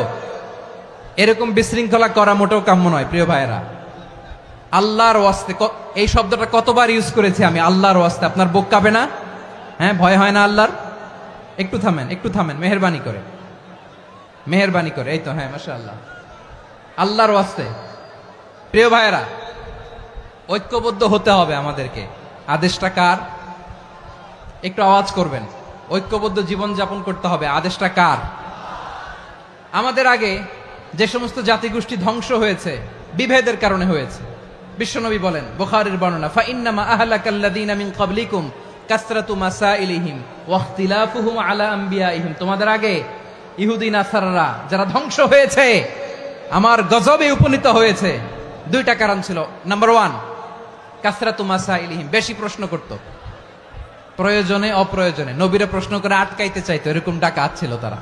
এরকম বিশৃঙ্খলা করা মোটেও কাম্য নয়। প্রিয় ভাইয়েরা, আল্লাহর ওয়াস্তে, এই শব্দটা কতবার ইউজ করেছি আমি, আল্লাহর ওয়াস্তে। আপনার বুক কাঁপে না? হ্যাঁ, ভয় হয় না আল্লাহর? একটু থামেন, একটু থামেন, মেহেরবানি করে, মেহেরবানি করে। এই তো, হ্যাঁ, মাশাআল্লাহ। আল্লাহর ওয়াস্তে প্রিয় ভাইয়েরা, ঐক্যবদ্ধ হতে হবে আমাদেরকে। আদেশটা কার? একটু আওয়াজ করবেন। ঐক্যবদ্ধ জীবন যাপন করতে হবে, আদেশটা কার? আমাদের আগে যে সমস্ত জাতিগোষ্ঠী ধ্বংস হয়েছে, বিভেদের কারণে হয়েছে। বিশ্বনবী বলেন, বুখারীর বর্ণনা, ফাইন্নামা আহলাকাল্লাযীনা মিন ক্বাবলিকুম কাসরাতু মাসাইলিহিম ওয়া ইখতিলাফুহুম আলা আম্বিয়াইহিম। তোমাদের আগে ইহুদি নাসারারা যারা ধ্বংস হয়েছে, আমার গজবে উপনীত হয়েছে, 2টা কারণ ছিল। নাম্বার 1, কাসরাতু মাসাইলিহিম, বেশি প্রশ্ন করত, প্রয়োজনে অপ্রয়োজনে নবীরে প্রশ্ন করে আটকাইতে চাইতো, এরকম ডাকাত ছিল তারা।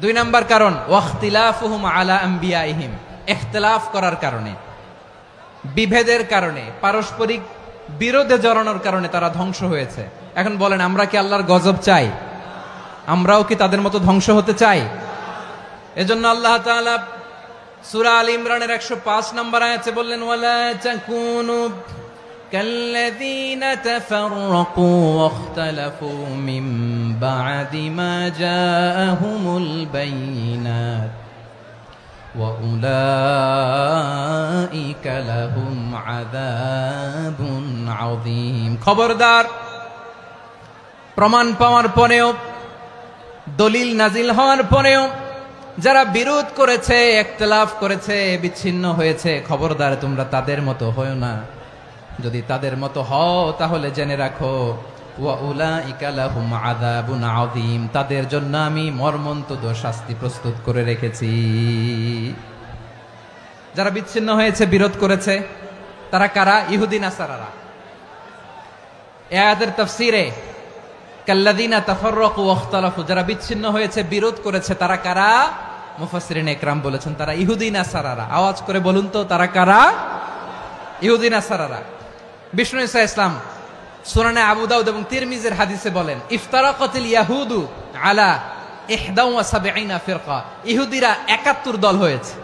2 নাম্বার কারণ, ওয়াখতিলাফুহুম আলা আম্বিয়াইহিম, ইখতিলাফ করার কারণে, বিভেদের কারণে, পারস্পরিক বিরোধে জড়ানোর কারণে তারা ধ্বংস হয়েছে। এখন বলেন, আমরা কি আল্লাহর গজব চাই? আমরাও কি তাদের মতো ধ্বংস হতে চাই? এজন্য আল্লাহ তাআলা সূরা আল ইমরানের 105 নম্বর আয়াতে বললেন, ওয়ালা তাকুনু কাল্লাযীনা তাফাররাকু ওয়াখতালাফু মিন বা'দি মা জাআহুমুল বাইয়িনাত ওয়া উলাইকা লাহুম আযাবুন আযীম। খবরদার, প্রমাণ পাওয়ার পরেও, দলিল নাজিল হওয়ার পরেও যারা বিরোধ করেছে, ইখতিলাফ করেছে, বিচ্ছিন্ন হয়েছে, খবরদার তোমরা তাদের মতো হয়ো না। যদি তাদের মতো হও তাহলে জেনে রাখো, ওয়া উলাইকা লাহুম আযাবুন আযীম, তাদের জন্য আমি মর্মন্তুদ শাস্তি প্রস্তুত করে রেখেছি। যারা বিচ্ছিন্ন হয়েছে, বিরোধ করেছে, তারা কারা? ইহুদি নাসারারা। এই আয়াতের তাফসীরে কাল্লাযীনা তাফাররাকু ওয়াখতালাফু, যারা বিচ্ছিন্ন হয়েছে, বিরোধ করেছে, তারা কারা? মুফাসসিরিন ইকরাম বলেছেন, তারা ইহুদি নাসারারা। আওয়াজ করে বলুন তো, তারা কারা? ইহুদি নাসারারা। বিষ্ণু ঈসা ইসলাম সুনানে আবু দাউদ এবং তিরমিজির হাদিসে বলেন, ইফতারাকাতিল ইয়াহুদু আলা 71 ফিরকা, ইহুদিরা 71 দল হয়েছে।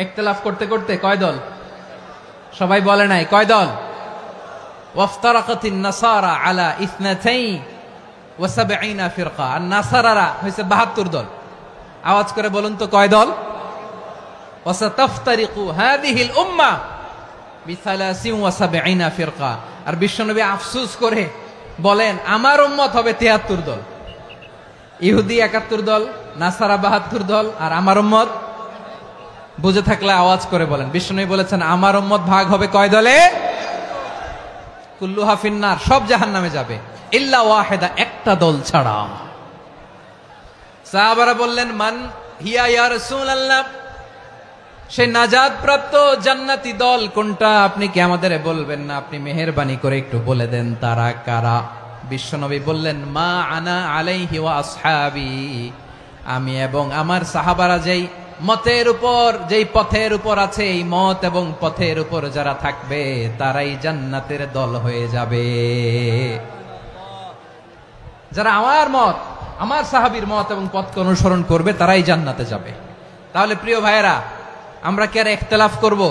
ইখতিলাফ করতে করতে কয় দল? সবাই বলে নাই, কয় দল? ওয়াফতারাকাতিন নাসারা আলা 72 ফিরকা, আর নাসারারা হয়েছে 72 দল। আওয়াজ করে বলুন তো কয় দল? ওয়াসাতাফতারিকু হাযিহিল উম্মাহ বিসালাসিন ওয়া সাবঈনা ফিরকা। আর বিশ্বনবী আফসোস করে বলেন আমার উম্মত হবে 73 দল। ইহুদি 71 দল, নাসারা 72 দল, আর আমার উম্মত, বুঝে থাকলে আওয়াজ করে বলেন। বিশ্বনবী বলেছেন আমার উম্মত ভাগ হবে কয় দলে? কুল্লুহা ফিন্নার, সব জাহান্নামে যাবে, ইল্লা ওয়াহিদা, একটা দল ছাড়া। সাহাবারা বললেন মান হিয়া ইয়া রাসূলুল্লাহ, সেই নাজাত প্রাপ্ত জান্নাতি দল কোনটা? আপনি কি আমাদের বলবেন না? আপনি মেহেরবানি করে একটু বলে দেন তারা কারা। বিশ্বনবী বললেন মা আনা আলাইহি ওয়া আসহাবি, আমি এবং আমার সাহাবারা যেই মতের উপর, যেই পথের উপর আছে, এই মত এবং পথের উপর যারা থাকবে তারাই জান্নাতের দল হয়ে যাবে। যারা আমার মত, আমার সাহাবীর মত এবং পথকে অনুসরণ করবে তারাই জান্নাতে যাবে। তাহলে প্রিয় ভাইয়েরা, আমরা কি আর ইখতিলাফ করব,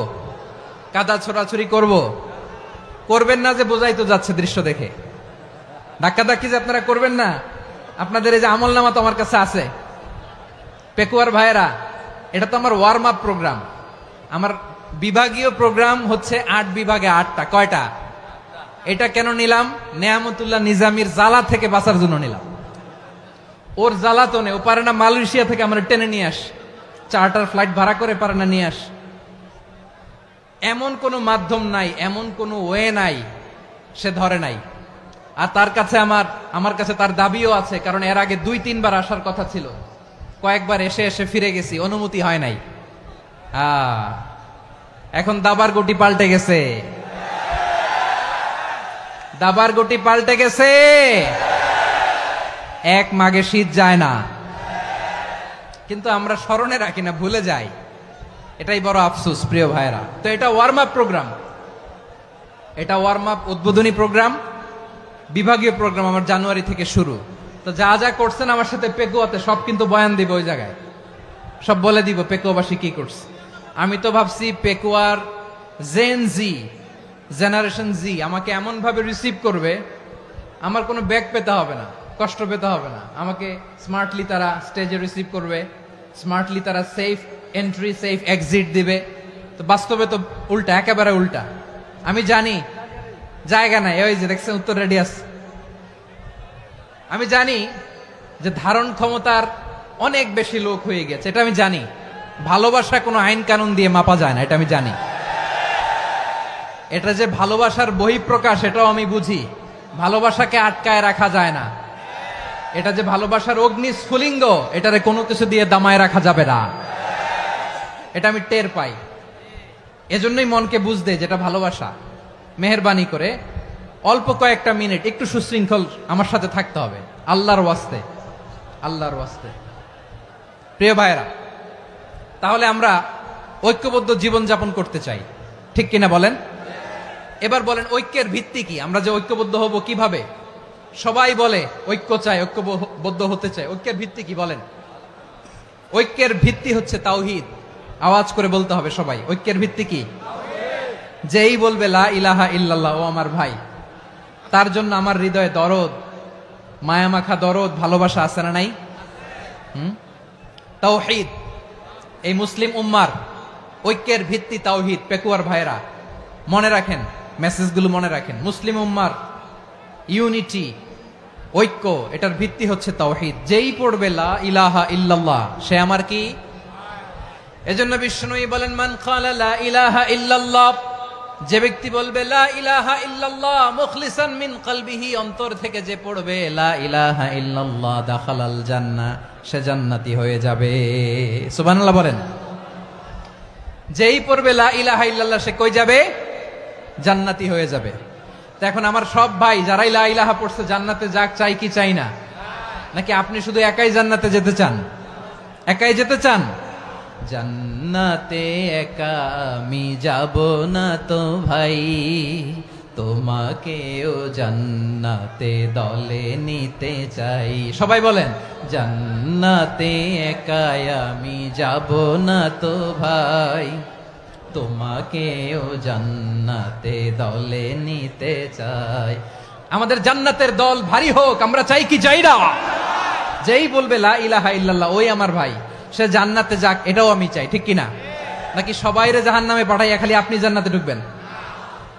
কাদা ছোড়াছুরি করব? করবেন না যে বোঝাই তো যাচ্ছে দৃশ্য দেখে। ধাক্কাধাক্কি যে আপনারা করবেন না। আপনাদের এই যে আমলনামা তো আমার কাছে আছে। পেকুয়ার ভাইয়েরা, এটা তো আমার ওয়ার্ম আপ প্রোগ্রাম। আমার বিভাগীয় প্রোগ্রাম হচ্ছে 8 বিভাগে 8টা। কয়টা? এটা কেন নিলাম? নেয়ামতুল্লাহ নিজামীর জ্বালা থেকে বাঁচার জন্য নিলাম। ওর জ্বালাতনে ও পারে না মালয়েশিয়া থেকে আমরা টেনে নিয়ে আস, চার্টার ফ্লাইট ভাড়া করে পারে না নিয়ে আস। এমন কোনো মাধ্যম নাই, এমন কোনো ওয়ে নাই সে ধরে নাই। আর তার কাছে আমার কাছে তার দাবিও আছে, কারণ এর আগে 2-3 বার আসার কথা ছিল। কয়েকবার এসে এসে ফিরে গেছি, অনুমতি হয় নাই। এখন দাবার গুটি পাল্টে গেছে, দাবার গুটি পাল্টে গেছে। এক মাঘে শীত যায় না, কিন্তু আমরা স্মরণে রাখি না, ভুলে যাই। এটাই বড় আফসোস প্রিয় ভাইরা। তো এটা ওয়ার্ম আপ প্রোগ্রাম, এটা ওয়ার্ম আপ উদ্বোধনী প্রোগ্রাম, বিভাগীয় প্রোগ্রাম আমার জানুয়ারি থেকে শুরু। তো যা যা করছেন আমার সাথে পেকুয়াতে সব কিন্তু বয়ান দিব, ওই জায়গায় সব বলে দিব পেকুয়াবাসী কি করছে। আমি তো ভাবছি পেকুয়ার জেনারেশন জি আমাকে এমন ভাবে রিসিভ করবে, আমার কোনো ব্যাগ পেতে হবে না, কষ্ট পেতে হবে না। আমাকে স্মার্টলি তারা স্টেজে রিসিভ করবে, স্মার্টলি তারা সেফ এন্ট্রি সেফ এক্সিট দিবে। তো বাস্তবে তো উল্টা, একেবারে উল্টা। আমি জানি জায়গা নাই, ওই যে দেখছেন উত্তর রেডিয়াস। আমি জানি যে ধারণ ক্ষমতার অনেক বেশি লোক হয়ে গেছে, এটা আমি জানি। ভালোবাসা কোনো আইন কানুন দিয়ে মাপা যায় না, এটা আমি জানি। এটা যে ভালোবাসার বহিঃপ্রকাশ এটাও আমি বুঝি। ভালোবাসাকে আটকায় রাখা যায় না। এটা যে ভালোবাসার অগ্নি স্ফুলিঙ্গ, এটারে কোনো কিছু দিয়ে দামায় রাখা যাবে না, এটা আমি টের পাই। এজন্যই মনকে বুঝতে যেটা ভালোবাসা। মেহেরবানি করে অল্প কয়েকটা মিনিট একটু সুশৃঙ্খল আমার সাথে থাকতে হবে, আল্লাহর ওয়াস্তে, আল্লাহর ওয়াস্তে। প্রিয় ভাইয়েরা, তাহলে আমরা ঐক্যবদ্ধ জীবন যাপন করতে চাই, ঠিক কিনা বলেন? এবার বলেন ঐক্যের ভিত্তি কি? আমরা যে ঐক্যবদ্ধ হব কিভাবে? সবাই বলে ঐক্য চাই, ঐক্যবদ্ধ হতে চাই। ঐক্যের ভিত্তি কি বলেন? ঐক্যের ভিত্তি হচ্ছে তাওহীদ। আওয়াজ করে বলতে হবে সবাই, ঐক্যের ভিত্তি কি? যেই বলবে লা ইলাহা ইল্লাল্লাহ, ও আমার ভাই, তার জন্য আমার হৃদয়ে দরদ, মায়ামাখা দরদ, ভালোবাসা আছে না নাই? তাওহীদ, এই মুসলিম উম্মার ঐক্যের ভিত্তি তাওহীদ। পেকুয়ার ভাইরা মনে রাখেন, মেসেজগুলো মনে রাখেন। মুসলিম উম্মার ইউনিটি, ঐক্য, এটার ভিত্তি হচ্ছে তাওহীদ। যেই পড়বে লা ইলাহা ইল্লাল্লাহ সে আমার কি? এজন্য বিষ্ণুই বলেন মান ক্বালা লা ইলাহা ইল্লাল্লাহ, যে ব্যক্তি বলবে লা ইলাহা ইল্লাল্লাহ মুখলিসান মিন কলবিহি, অন্তর থেকে যে পড়বে লা ইলাহা ইল্লাল্লাহ, দাখালাল জান্নাহ, সে জান্নাতি হয়ে যাবে। সুবহানাল্লাহ বলেন। যেই পড়বে লা ইলাহা ইল্লাল্লাহ সে কই যাবে? জান্নাতি হয়ে যাবে। তো এখন আমার সব ভাই যারাই লা ইলাহা পড়ছে জান্নাতে যাক, চাই কি চাই না? নাকি আপনি শুধু একাই জান্নাতে যেতে চান? একাই যেতে চান? জান্নাতে একা আমি যাব না তো ভাই, তোমাকেও জান্নাতে দলে নিতে চাই। সবাই বলেন জান্নাতে একা আমি যাব না তো ভাই, তোমাকেও জান্নাতে দলে নিতে চাই। আমাদের জান্নাতের দল ভারী হোক, আমরা চাই কি চাই না? যেই বলবে লা ইলাহা ইল্লাল্লাহ ওই আমার ভাই। সে জান্নাতে যাক, এটাও আমি চাই, ঠিক কিনা? নাকি সবাইরে জাহান্নামে পাঠাইয়া খালি আপনি জান্নাতে ঢুকবেন?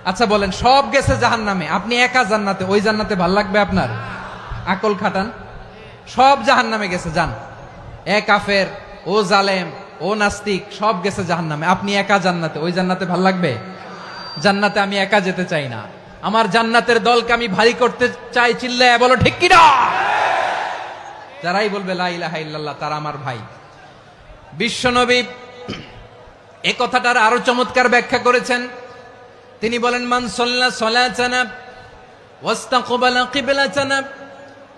আচ্ছা বলেন, সব গেছে জাহান্নামে, আপনি একা জান্নাতে, ওই জান্নাতে ভাল লাগবে আপনার? আকল খাটান। সব জাহান্নামে গেছে, যান। এ কাফের, ও জালেম, ও নাস্তিক, সব গেছে জাহান্নামে, আপনি একা জান্নাতে, ওই জান্নাতে ভাল লাগবে? জান্নাতে আমি একা যেতে চাই না, আমার জান্নাতের দলকে আমি ভারী করতে চাই। চিল্লায় বলো ঠিক কিনা? যারাই বলবে লা ইলাহা ইল্লাল্লাহ তারা আমার ভাই। বিশ্বনবী এই কথাটার আরো চমৎকার ব্যাখ্যা করেছেন। তিনি বলেন, মান সাল্লা সালাতানা ওয়াস্তাকবালা কিবলাতানা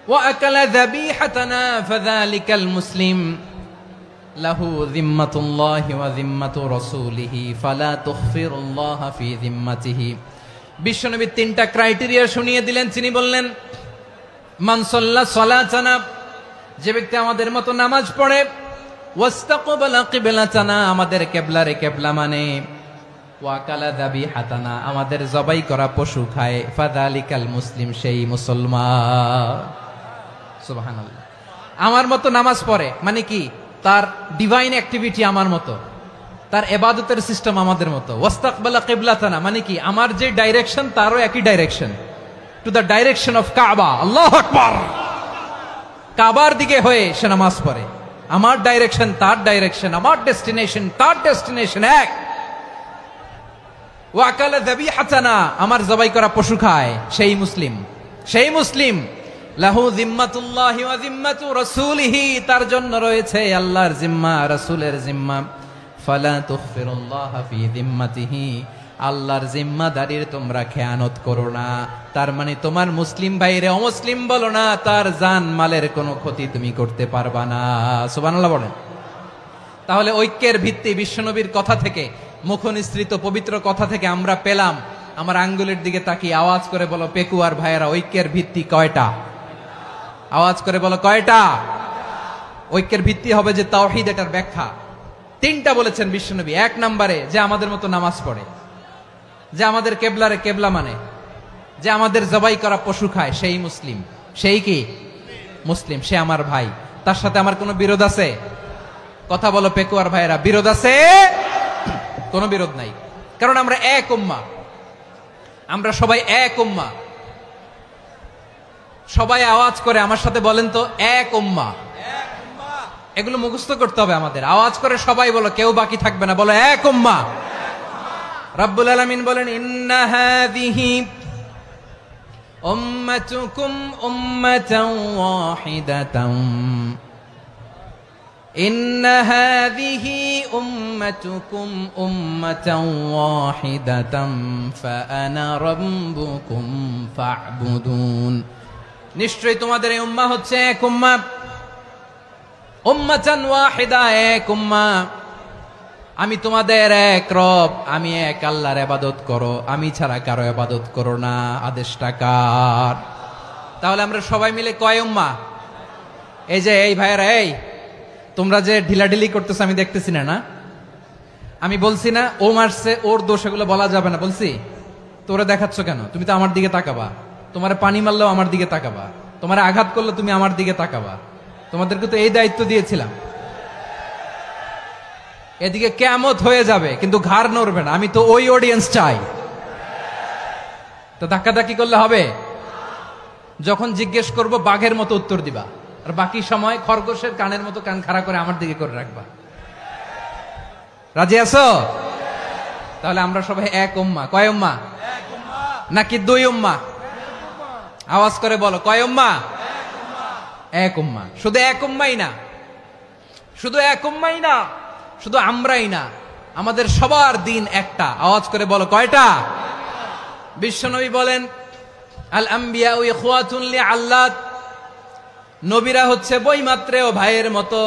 ওয়া আকালা যাবিহাতানা ফাযালিকাল মুসলিম লাহু যিম্মাতুল্লাহি ওয়া যিম্মাতু রাসূলিহি ফালা তুখফিরুল্লাহা ফি যিম্মাতিহি। বিশ্বনবী তিনটা ক্রাইটেরিয়া শুনিয়ে দিলেন। তিনি বললেন, মান সাল্লা সালাতানা, যে ব্যক্তি আমাদের মতো নামাজ পড়ে, ওয়াস্তাকবালা কিবলাতানা, আমাদের কিবলারে কিবলা মানে, ওয়া আকালা যাবিহাতানা, আমাদের জবাই করা পশু খায়, ফাযালিকাল মুসলিম, সেই মুসলমান। সুবহানাল্লাহ। আমার মতো নামাজ পড়ে মানে কি? তার ডিভাইন অ্যাক্টিভিটি আমার মতো, তার ইবাদতের সিস্টেম আমাদের মতো। ওয়াস্তাকবালা কিবলাতানা মানে কি? আমার যে ডাইরেকশন তারও একই direction, to the direction of কাবা। আল্লাহু আকবার। কাবার দিকে হয়ে সে নামাজ পড়ে। আমার ডাইরেকশন তার ডাইরেকশন, আমার ডেস্টিনেশন তার ডেস্টিনেশন এক। ওয়া আকালা যাবিহাতানা, আমার জবাই করা পশু খায়, সেই মুসলিম। সেই মুসলিম। লাহু যিম্মাতুল্লাহি ওয়া যিম্মাতু রাসূলিহি, তার জন্য রয়েছে আল্লাহর জিম্মা, রাসূলের জিম্মা। ফালা তুখফিরুল্লাহা ফি যিম্মাতিহি, আল্লাহর জিম্মাদারির তোমরা খেয়ানত করো না। তার মানে তোমার মুসলিম ভাইরে অমুসলিম বলো না, তার জান মালের কোনো ক্ষতি তুমি করতে পারবা না। সুবহানাল্লাহ বলেন। তাহলে ঐক্যের ভিত্তি বিশ্বনবীর কথা থেকে, মুখনিসৃত পবিত্র কথা থেকে আমরা পেলাম। আমার আঙ্গুলের দিকে তাকিয়ে আওয়াজ করে বলো পেকুয়ার ভাইয়েরা, ঐক্যের ভিত্তি কয়টা? আওয়াজ করে বলো কয়টা? ঐক্যের ভিত্তি হবে যে তাওহীদ, এটার ব্যাখ্যা তিনটা বলেছেন বিশ্বনবী। এক নম্বরে, যে আমাদের মতো নামাজ পড়ে, যে আমাদের কেবলারে কেবলা মানে, যে আমাদের জবাই করা পশু খায়, সেই মুসলিম। সেই কি? মুসলিম। সে আমার ভাই, তার সাথে আমার কোনো বিরোধ আছে? কথা বলো পেকুয়ার ভাইয়েরা, বিরোধ আছে? কোনো বিরোধ নাই, কারণ আমরা এক উম্মাহ, আমরা সবাই এক উম্মাহ। সবাই আওয়াজ করে আমার সাথে বলেন তো, এক উম্মাহ। এগুলো মুখস্থ করতে হবে আমাদের। আওয়াজ করে সবাই বলো, কেউ বাকি থাকবে না, বলো এক উম্মাহ। রব্বুল আলামিন বলেন, ইন্না হাযিহি উম্মাতুকুম উম্মাতান ওয়াহিদাতান, ইন্না হাযিহি উম্মাতুকুম উম্মাতান ওয়াহিদাতান ফাআনা রাব্বুকুম ফা'বুদুন। নিশ্চয়ই তোমাদের এই উম্মাহ হচ্ছে এক উম্মাহ। উম্মাতান ওয়াহিদা, এক উম্মাহ। আমি তোমাদের এক রব, আমি এক আল্লাহর ইবাদত করো, আমি ছাড়া কারো ইবাদত করো না। আদেশটা কার? তাহলে আমরা সবাই মিলে কয় উম্মাহ? এই যে এই ভাইয়েরা, এই তোমরা যে ঢিলাঢিলি করতেছো আমি দেখতেছি না, না? আমি বলছি না ও মারছে, ওর দোষ, এগুলো বলা যাবে না। বলছি তোরা দেখাচ্ছ কেন? তুমি তো আমার দিকে তাকাবা। তোমার পানি মারলেও আমার দিকে তাকাবা, তোমার আঘাত করলে তুমি আমার দিকে তাকাবা। তোমাদেরকে তো এই দায়িত্ব দিয়েছিলাম। এদিকে কিয়ামত হয়ে যাবে কিন্তু ঘাড় নড়বে না। আমি তো ওই অডিয়েন্স চাই। তো ধাক্কাধাক্কি করলে হবে? যখন জিজ্ঞেস করব বাঘের মতো উত্তর দিবা, আর বাকি সময় খরগোশের কানের মতো কান খাড়া করে আমার দিকে করে রাখবা। রাজি আছো? তাহলে আমরা সবাই এক উম্মাহ। কয় উম্মাহ? নাকি দুই উম্মাহ? আওয়াজ করে বলো, কয় উম্মাহ? এক উম্মাহ। শুধু এক উম্মাই না, শুধু এক উম্মাই না, শুধু আমরাই না, আমাদের সবার দিন একটা। আওয়াজ করে বলো কয়টা? বিশ্বনবী বলেন, আল আম্বিয়া ইখওয়াতুন লিআল্লাত, নবীরা হচ্ছে বৈমাত্রেয় ভাইয়ের মতো।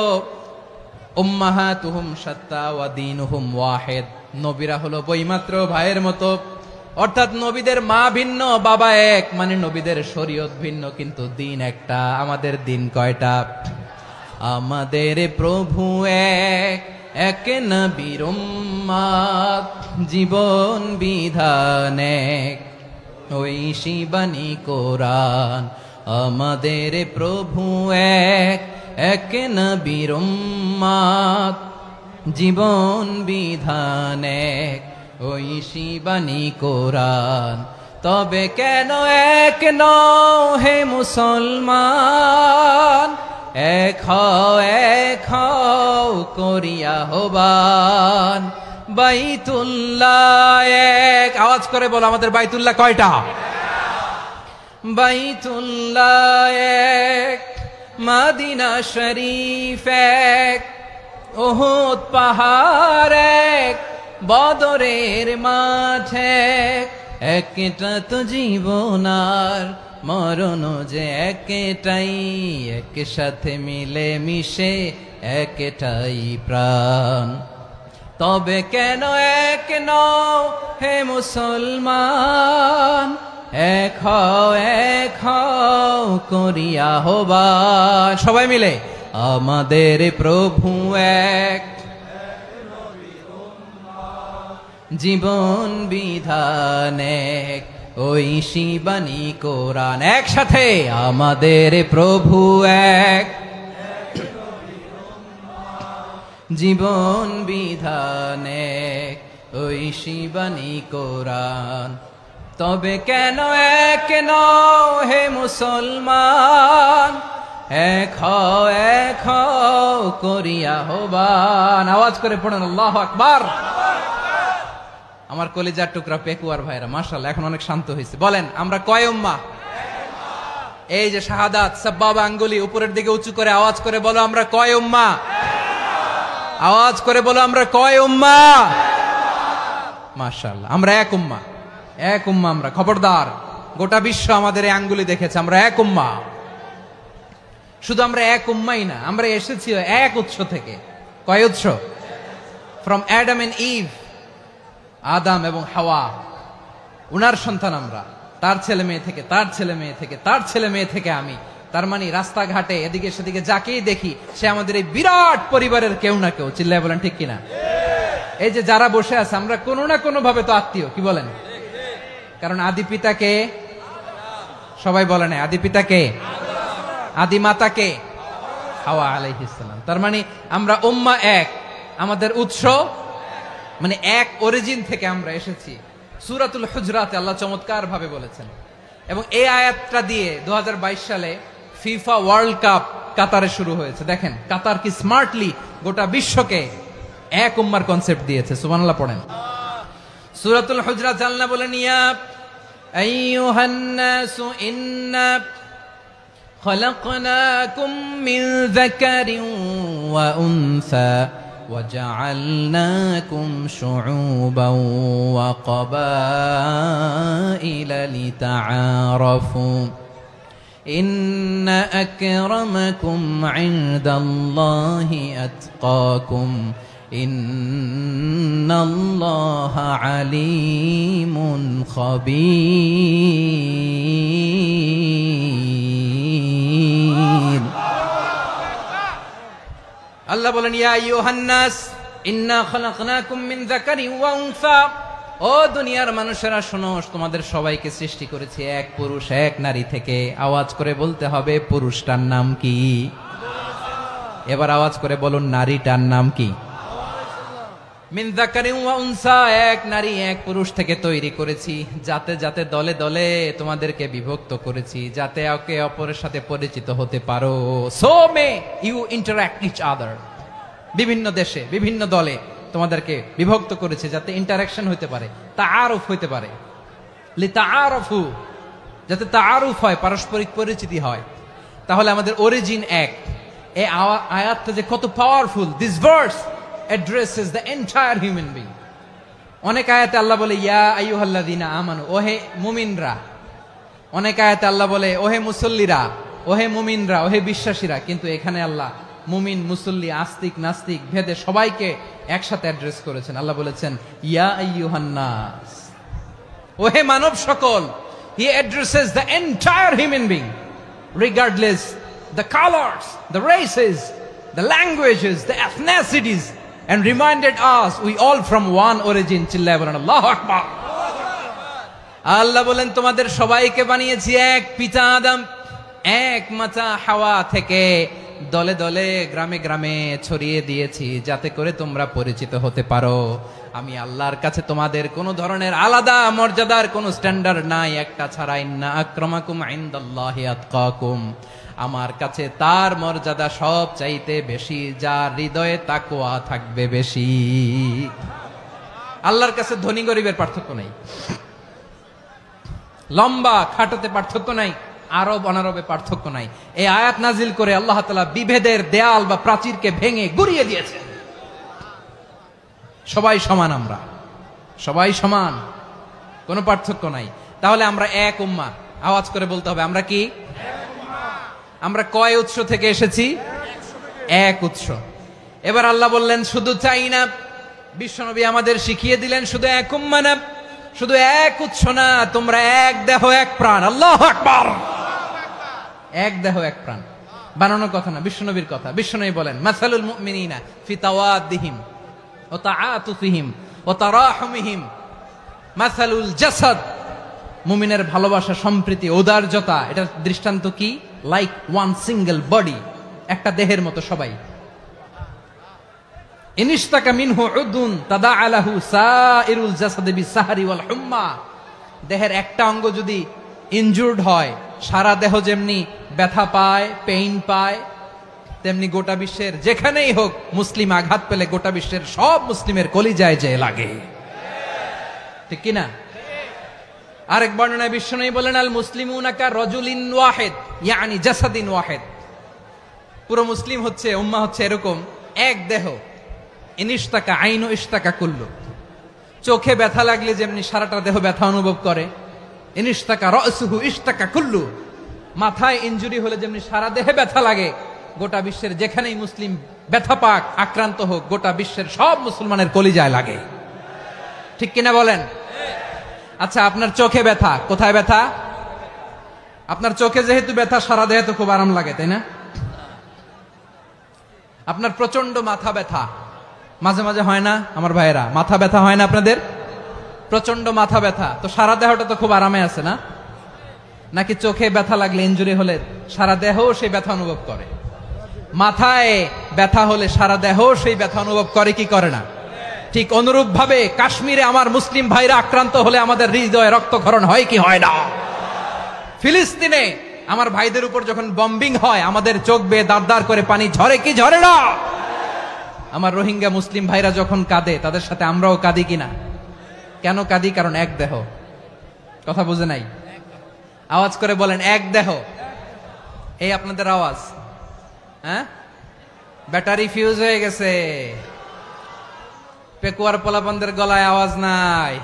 উম্মাহাতুহুম শাত্তা ওয়া দীনুহুম ওয়াহিদ, নবীরা হলো বৈমাত্রেয় ভাইয়ের মতো। অর্থাৎ নবীদের মা ভিন্ন, বাবা এক, মানে নবীদের শরীয়ত ভিন্ন, কিন্তু দিন একটা। আমাদের দিন কয়টা? আমাদের প্রভু এক, এক নবীর উম্মাত, জীবন বিধান এক, ওই শিবানী কোরআন। আমাদের প্রভু এক, এক নবীর উম্মত, জীবন বিধান এক, ঐশী বাণী কোরআন। তবে কেন এক নও হে মুসলমান, এক হও করিয়া আহ্বান। বাইতুল্লাহ এক, আওয়াজ করে বলো আমাদের বাইতুল্লাহ কয়টা? বাইতুল্লাহ এক, মদিনা শরীফ এক, উহুদ পাহাড় এক, বদরের মাঠ এক। একটা তো জীবন আর মরণ যে একটাই, একসাথে মিলে মিশে একটাই প্রাণ। তবে কেন এক নও হে মুসলমান, এক হও করিয়া আহ্বান। সবাই মিলে আমাদের প্রভু এক, জীবন বিধান এক, ঐশী বাণী কোরআন। একসাথে আমাদের প্রভু এক, জীবন বিধান এক, ঐশী বাণী কোরআন। তবে কেন এক নও হে মুসলমান, এক হও করিয়া আহ্বান। আওয়াজ করে পড়েন আল্লাহু আকবার। আমার কলিজার টুকরা পেকুয়ার ভাইরা মাশাআল্লাহ এখন অনেক শান্ত হয়েছে। বলেন আমরা কয় উম্মাহ? এই যে শাহাদাত সাব্বাবা আঙ্গুলি উপরের দিকে উঁচু করে আওয়াজ করে বলো আমরা কয় উম্মাহ? আওয়াজ করে বলো আমরা কয় উম্মাহ? মাশাআল্লাহ আমরা এক উম্মাহ, এক উম্মাহ আমরা। খবরদার, গোটা বিশ্ব আমাদের এই আঙ্গুলি দেখেছে, আমরা এক উম্মাহ। শুধু আমরা এক উম্মাই না, আমরা এসেছি এক উৎস থেকে। কয় উৎস? ফ্রম অ্যাডাম এন্ড ইভ, আদম এবং হাওয়া, উনার সন্তান আমরা। তার ছেলে মেয়ে থেকে, তার ছেলে মেয়ে থেকে, তার ছেলে মেয়ে থেকে আমি। তার মানে রাস্তাঘাটে এদিকে সেদিকে যাকেই দেখি সে আমাদের এই বিরাট পরিবারের কেউ না কেউ। চিল্লায় বলেন ঠিক কিনা? এই যে যারা বসে আছে আমরা কোনো না কোনো ভাবে তো আত্মীয়, কি বলেন? কারণ আদি পিতাকে সবাই বলে না, আদি পিতাকে, আদি মাতাকে হাওয়া আলাইহিস সালাম। তার মানে আমরা উম্মাহ এক, আমাদের উৎস মানে এক অরিজিন থেকে আমরা এসেছি। সূরাতুল হুজরাতে আল্লাহ চমৎকার ভাবে বলেছেন। এবং এই আয়াতটা দিয়ে 2022 সালে ফিফা ওয়ার্ল্ড কাপ কাতারে শুরু হয়েছে। দেখেন কাতার কি স্মার্টলি গোটা বিশ্বকে এক উম্মার কনসেপ্ট দিয়েছে। সুবহানাল্লাহ পড়েন। সূরাতুল হুজরাত আল্লাহ বলেন, ইয়া আইয়ুহান নাসু ইন্না খলাকনাকুম মিন যাকারিন ওয়া উনসা وجعلناكم شعوبا وقبائل لتعارفوا إن أكرمكم عند الله أتقاكم إن الله عليم خبير। আল্লাহ বলেন, ইয়া আইয়ুহান নাস ইন্না খলাকনাকুম মিন যাকারিন ওয়া উনসা, ও দুনিয়ার মানুষেরা শোনো, তোমাদের সবাইকে সৃষ্টি করেছি এক পুরুষ এক নারী থেকে। আওয়াজ করে বলতে হবে পুরুষটার নাম কি? এবার আওয়াজ করে বলুন নারীটার নাম কি? মিন যাকারিন ওয়া উনসা, এক নারী এক পুরুষ থেকে তৈরি করেছি। যাতে যাতে দলে দলে তোমাদেরকে বিভক্ত করেছি, যাতে একে অপরের সাথে পরিচিত হতে পারো। So may you interact each other. বিভিন্ন দেশে বিভিন্ন দলে তোমাদেরকে বিভক্ত করেছে যাতে ইন্টারঅ্যাকশন হতে পারে, তাআরুফ হতে পারে। লিতাআরফু, যাতে তাআরুফ হয়, পারস্পরিক পরিচিতি হয়। তাহলে আমাদের অরিজিন এক। এই আয়াতটা যে কত powerful. This verse addresses the entire human being. অনেক আয়াতে আল্লাহ বলে ইয়া আইয়ুহাল্লাযীনা আমানু, ওহে মুমিনরা। অনেক আয়াতে আল্লাহ বলে ওহে মুসল্লিরা, ওহে মুমিনরা, ওহে বিশ্বাসীরা। কিন্তু এখানে আল্লাহ মুমিন মুসল্লি আস্তিক নাস্তিক ভেদে সবাইকে একসাথে অ্যাড্রেস করেছেন। আল্লাহ বলেছেন ইয়া আইয়ুহান নাস, ওহে মানব সকল। He addresses the entire human being regardless the colors, the races, the languages, the ethnicities, and reminded us we all from one origin. চিল্লায় বলেন আল্লাহু আকবার। আল্লাহ বলেন তোমাদের সবাইকে বানিয়েছি এক পিতা আদম, এক মাতা হাওয়া থেকে। দলে দলে গ্রামে গ্রামে ছড়িয়ে দিয়েছি যাতে করে তোমরা পরিচিত হতে পারো আমি আল্লাহর কাছে তোমাদের কোনো ধরনের আলাদা মর্যাদার কোনো স্ট্যান্ডার্ড নাই একটা ছাড়া ইন্না আক্রামাকুম ইনদাল্লাহি আতকাকুম আমার কাছে তার মর্যাদা সব চাইতে বেশি যার হৃদয়ে তাকওয়া থাকবে বেশি আল্লাহর কাছে ধনী গরিবের পার্থক্য নাই লম্বা খাটোতে পার্থক্য নাই আরব অনারবে পার্থক্য নাই এই আয়াত নাজিল করে আল্লাহ তাআলা বিভেদের দেয়াল বা প্রাচীরকে ভেঙে গুড়িয়ে দিয়েছেন সবাই সমান আমরা সবাই সমান কোনো পার্থক্য নাই তাহলে আমরা এক উম্মাহ আওয়াজ করে বলতে হবে আমরা কি আমরা কয় উৎস থেকে এসেছি এক উৎস এবার আল্লাহ বললেন শুধু চাই না বিশ্বনবী আমাদের শিখিয়ে দিলেন শুধু এক উম্মাহ না শুধু এক উৎস না তোমরা এক দেহ এক প্রাণ আল্লাহু আকবার এক দেহ এক প্রাণ বানানোর কথা না বিশ্বনবীর কথা বিশ্বনবী বলেন মাসালুল মুমিনিনা ফি তাওয়াদ্দিহিম ওয়া তাআতুফিহিম ওয়া তারাহুমিহিম মাসালুল জাসাদ মুমিনের ভালোবাসা সম্প্রীতি ঔদার্যতা এটার দৃষ্টান্ত কি লাইক ওয়ান সিঙ্গেল বডি একটা দেহের মতো সবাই ইনিশতাকা মিনহু উদুন তাদাআলাহু সাইরুল জাসাদি বিসাহরি ওয়াল হুম্মা দেহের একটা অঙ্গ যদি ইনজুরড হয় সারা দেহ যেমনি ব্যথা পায় পেইন পায় তেমনি গোটা বিশ্বের যেখানেই হোক মুসলিম আঘাত পেলে গোটা বিশ্বের সব মুসলিমের কলিজায় যে লাগে ঠিক কি না আরেক বর্ণনায় বিশ্বনবী বলেন আল মুসলিমুনা কা রাজুলিন ওয়াহিদ ইয়ানি জাসাদিন ওয়াহিদ পুরো মুসলিম হচ্ছে উম্মাহ হচ্ছে এরকম এক দেহ ইনিশতাকা আইনু ইশতাকা কুল্লু চোখে ব্যথা লাগলে যেমনি সারাটা দেহ ব্যথা অনুভব করে ইনিশতাকা রাসুহু ইশতাকা কুল্লু মাথায় ইনজুরি হলে যেমনি সারা দেহে ব্যথা লাগে গোটা বিশ্বের যেখানেই মুসলিম ব্যথা পাক আক্রান্ত হোক গোটা বিশ্বের সব মুসলমানের কলিজায় লাগে ঠিক কিনা বলেন আচ্ছা আপনার চোখে ব্যথা কোথায় ব্যথা আপনার চোখে যেহেতু ব্যথা সারা দেহে তো খুব আরাম লাগে তাই না আপনার প্রচন্ড মাথা ব্যথা মাঝে মাঝে হয় না আমার ভাইয়েরা মাথা ব্যথা হয় না আপনাদের প্রচন্ড মাথা ব্যথা তো সারা দেহটা তো খুব আরামে আছে না নাকি চোখে ব্যথা লাগলে ইনজুরি হলে সারা দেহ সেই ব্যথা অনুভব করে মাথায় ব্যথা হলে সারা দেহ সেই ব্যথা অনুভব করে কি করে না ঠিক অনুরূপ ভাবে কাশ্মীরে আমার মুসলিম ভাইরা আক্রান্ত হলে আমাদের হৃদয়ে রক্তক্ষরণ হয় কি হয় না ফিলিস্তিনে আমার ভাইদের উপর যখন বম্বিং হয় আমাদের চোখ বেয়ে দাঁড় দাঁড় করে পানি ঝরে কি ঝরে না আমার রোহিঙ্গা মুসলিম ভাইরা যখন কাঁদে তাদের সাথে আমরাও কাঁদি কিনা কেন কাঁদি কারণ এক দেহ কথা বুঝে নাই আওয়াজ করে বলেন এক দেহ এই আপনাদের আওয়াজ হ্যাঁ ব্যাটারি ফিউজ হয়ে গেছে পেকুয়ার পোলাপানদের গলায় আওয়াজ নাই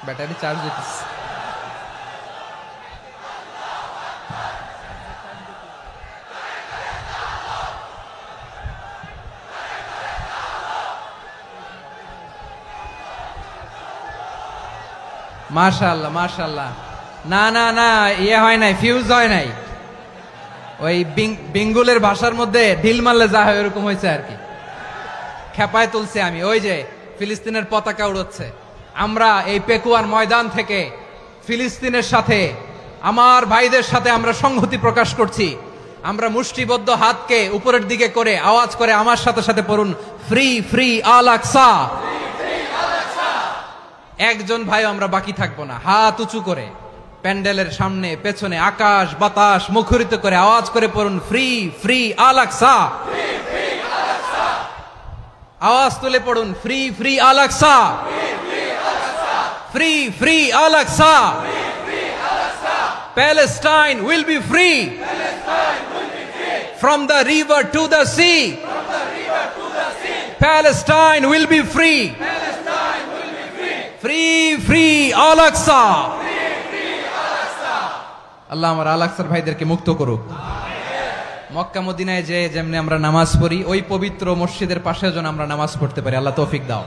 ব্যাটারি চার্জ হইতেছে মাশাআল্লাহ মাশাআল্লাহ না না না ইয়ে হয় নাই ফিউজ হয় নাই ওই বেঙ্গলের ভাষার মধ্যে ঢিল মারলে যা হয় এরকম হয়েছে আর কি খেপায় তুলছে আমি ওই যে ফিলিস্তিনের পতাকা উড়ছে আমরা এই পেকুয়ার ময়দান থেকে ফিলিস্তিনের সাথে আমার ভাইদের সাথে আমরা সংহতি প্রকাশ করছি আমরা মুষ্টিবদ্ধ হাতকে উপরের দিকে করে আওয়াজ করে আমার সাথে সাথে পড়ুন ফ্রি ফ্রি আল আকসা একজন ভাই আমরা বাকি থাকবো না হাত উঁচু করে প্যান্ডেলের সামনে পেছনে আকাশ বাতাস মুখরিত করে আওয়াজ করে পড়ুন ফ্রি ফ্রি আল আকসা আওয়াজ তুলে পড়ুন free free Al Aqsa free free Al Aqsa Palestine will be free from the river to the sea Palestine will be free free free Al Aqsa আল্লাহ আমার আল আকসার ভাইদেরকে মুক্ত করুক মক্কা মদিনায় যে যেমনি আমরা নামাজ পড়ি ওই পবিত্র মসজিদের পাশে যেন আমরা নামাজ পড়তে পারি আল্লাহ তৌফিক দাও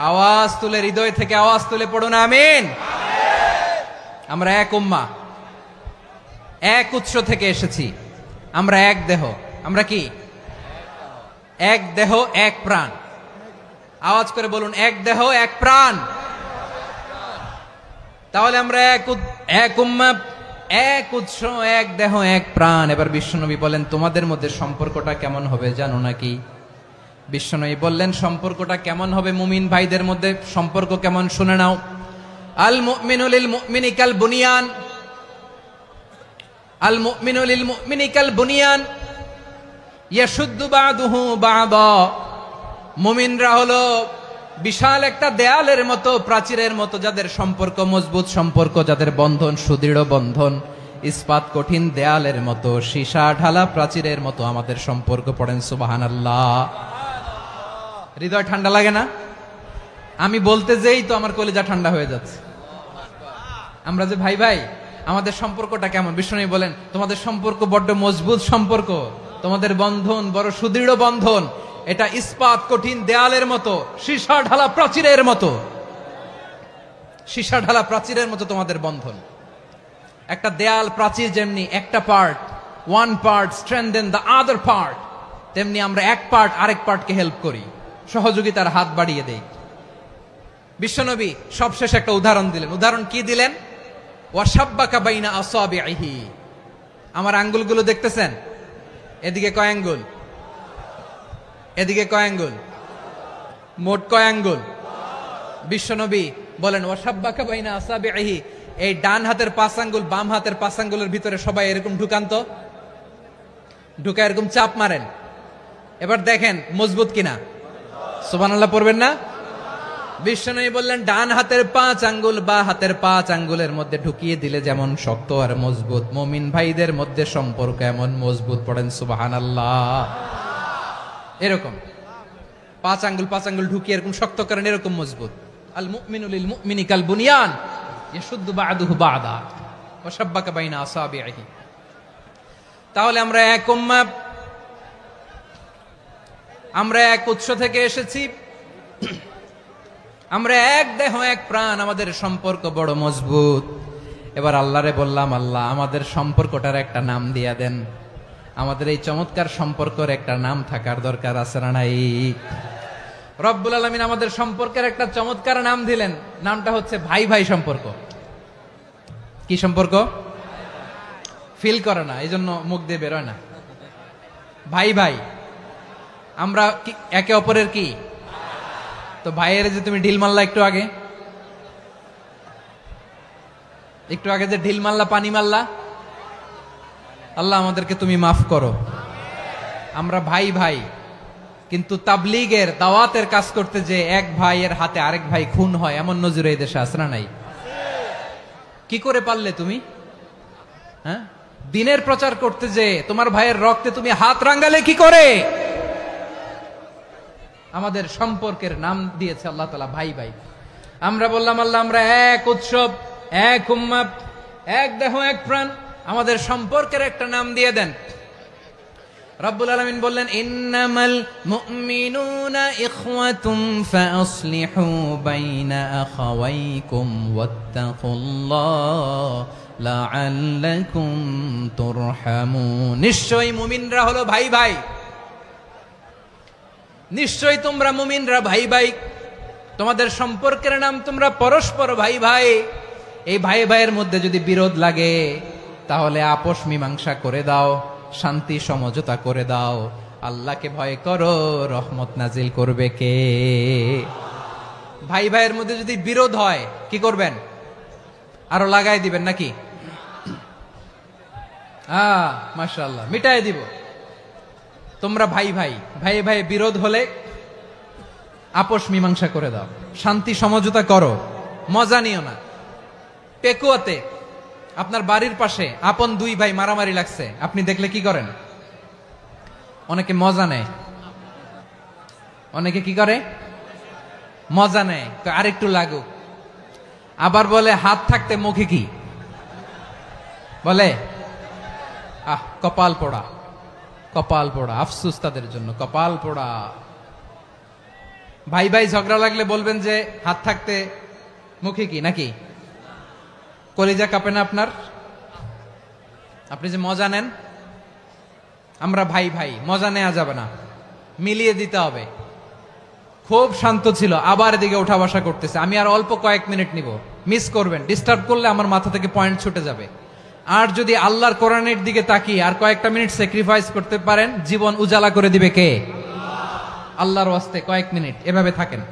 আওয়াজ তুলে হৃদয় থেকে আওয়াজ তুলে পড়ুন আমিন আমরা এক উম্মাহ এক উৎস থেকে এসেছি আমরা এক দেহ আমরা কি এক দেহ এক প্রাণ আওয়াজ করে বলুন, এক দেহ এক প্রাণ। তাহলে আমরা এক উম্মাহ, এক উৎস, এক দেহ এক প্রাণ। এবার বিশ্বনবী বলেন, তোমাদের মধ্যে সম্পর্কটা কেমন হবে জানো নাকি? বিশ্বনবী বললেন, সম্পর্কটা কেমন হবে মুমিন ভাইদের মধ্যে সম্পর্ক কেমন শুনে নাও। আল মুমিনু লিল মুমিনি কাল বুনিয়ান, আল মুমিনু লিল মুমিনি কাল বুনিয়ান ইয়াশুদ্দু বা'দুহু বা'দা। মুমিনরা হলো বিশাল একটা দেয়ালের মতো, প্রাচীরের মতো, যাদের সম্পর্ক মজবুত সম্পর্ক, যাদের বন্ধন সুদৃঢ় বন্ধন, ইস্পাত কঠিন দেয়ালের মতো, সীসা ঢালা প্রাচীরের মতো আমাদের সম্পর্ক। পড়েন সুবহানাল্লাহ। হৃদয় ঠান্ডা লাগে না? আমি বলতে যেই তো আমার কলিজা ঠান্ডা হয়ে যাচ্ছে। আমরা যে ভাই ভাই, আমাদের সম্পর্কটা কেমন? বিষ্ণু বলেন, তোমাদের সম্পর্ক বড্ড মজবুত সম্পর্ক, তোমাদের বন্ধন বড় সুদৃঢ় বন্ধন, এটা ইস্পাত কঠিন দেয়ালের মতো, সীসা ঢালা প্রাচীরের মতো, সীসা ঢালা প্রাচীরের মতো তোমাদের বন্ধন। একটা দেয়াল প্রাচীর যেমনি একটা part, one part strengthen the other part, তেমনি আমরা এক পার্ট আরেক পার্টকে হেল্প করি, সহযোগিতার হাত বাড়িয়ে দেই। বিশ্বনবী সবশেষ একটা উদাহরণ দিলেন। উদাহরণ কি দিলেন? ওয়াশাব্বাকা বাইনা আসাবিহি। আমার আঙ্গুলগুলো দেখতেছেন? এদিকে কয় আঙ্গুল, এদিকে কয় আঙ্গুল, মোট কয় আঙ্গুল? বিশ্বনবী বলেন, ওয়াশাব্বাকা বাইনা আসাবিহি, এই ডান হাতের 5 আঙ্গুল বাম হাতের 5 আঙ্গুলের ভিতরে সবাই এরকম ঢুকান তো, ঢুকা এরকম চাপ মারেন। এবার দেখেন মজবুত কিনা। সুবহানাল্লাহ পড়বেন না? বিশ্বনবী বললেন, ডান হাতের 5 আঙ্গুল বা হাতের 5 আঙ্গুলের মধ্যে ঢুকিয়ে দিলে যেমন শক্ত আর মজবুত, মুমিন ভাইদের মধ্যে সম্পর্ক এমন মজবুত। পড়েন সুবহানাল্লাহ। এরকম 5 আঙ্গুল ঢুকিয়ে এরকম শক্ত করেন, এরকম মজবুত। আল মুমিনু লিল মুমিনি কাল বুনিয়ান ইয়াশুদ্দু বা'দুহু বা'দা ওয়া শাব্বাকা বাইনা আসাবিহি। তাহলে আমরা এক উম্মাহ, আমরা এক উৎস থেকে এসেছি, আমরা এক দেহ এক প্রাণ, আমাদের সম্পর্ক বড় মজবুত। এবার আল্লাহরে বললাম, আল্লাহ আমাদের সম্পর্কটার একটা নাম দিয়া দেন। আমাদের এই চমৎকার সম্পর্কের একটা নাম থাকার দরকার আছে না নাই? রব্বুল আলামিন আমাদের সম্পর্কের একটা চমৎকার নাম দিলেন। নামটা হচ্ছে ভাই ভাই সম্পর্ক। কি সম্পর্ক? ফিল করে না, এই জন্য মুখ দিয়ে বেরোয় না। ভাই ভাই, আমরা একে অপরের কি? তো ভাইয়ের যে তুমি ঢিল মারলা একটু আগে, একটু আগে যে ঢিল মারলা, পানি মারলা, আল্লাহ আমাদেরকে তুমি মাফ করো। আমরা ভাই ভাই, কিন্তু তাবলীগের দাওয়াতের কাজ করতে যে এক ভাইয়ের হাতে আরেক ভাই খুন হয়, এমন নজির এই দেশে আছে না নাই? কি করে পারলে তুমি? হ্যাঁ, দিনের প্রচার করতে যে তোমার ভাইয়ের রক্তে তুমি হাত রাঙ্গালে কি করে? আমাদের সম্পর্কের নাম দিয়েছে আল্লাহ তাআলা ভাই ভাই। আমরা বললাম, আল্লাহ আমরা এক উৎসব, এক উম্মাহ, এক দেহ এক প্রাণ, আমাদের সম্পর্কের একটা নাম দিয়ে দেন। রব্বুল আলামিন বললেন, ইন্নামাল মুমিনুনা ইখওয়াতুন ফাসলিহু বাইনা আখাওয়াইকুম ওয়াত্তাকুল্লাহ লাআল্লাকুম তুরহামুন। নিশ্চয়ই মুমিনরা হলো ভাই ভাই, নিশ্চয়ই তোমরা মুমিনরা ভাই ভাই, তোমাদের সম্পর্কের নাম তোমরা পরস্পর ভাই ভাই। এই ভাই ভাইয়ের মধ্যে যদি বিরোধ লাগে তাহলে আপোষ মীমাংসা করে দাও, শান্তি সমঝোতা করে দাও। আল্লাহকে ভয় করো, রহমত নাজিল করবে কে? ভাই ভাইয়ের মধ্যে যদি বিরোধ হয় কি করবেন? আরো লাগাই দিবেন নাকি? মাশাআল্লাহ, মিটাই দিব। তোমরা ভাই ভাই, ভাই ভাই বিরোধ হলে আপোষ মীমাংসা করে দাও, শান্তি সমঝোতা করো, মজা নিও না। পেকুয়াতে আপনার বাড়ির পাশে আপন 2 ভাই মারামারি লাগছে, আপনি দেখলে কি করেন? অনেকে মজা নেয়। অনেকে কি করে? মজা নেয়, আরেকটু লাগুক। আবার বলে হাত থাকতে মুখে কি বলে? কপাল পোড়া, কপাল পোড়া। আফসোস তাদের জন্য, কপাল পোড়া। ভাই ভাই ঝগড়া লাগলে বলবেন যে হাত থাকতে মুখে কি, নাকি? কলিজা কাঁপে না আপনার? আপনি যে মজা নেন। আমরা ভাই ভাই, মজা নেওয়া যাবে না, মিলিয়ে দিতে হবে। খুব শান্ত ছিল, আবার এদিকে ওঠা বসা করতেছে। আমি আর অল্প কয়েক মিনিট নিব, মিস করবেন, ডিস্টার্ব করলে আমার মাথা থেকে পয়েন্ট ছুটে যাবে। আর যদি আল্লাহর কোরআনের দিকে তাকিয়ে আর কয়েকটা মিনিট স্যাক্রিফাইস করতে পারেন, জীবন উজালা করে দিবে কে? আল্লাহর ওয়াস্তে কয়েক মিনিট এভাবে থাকেন।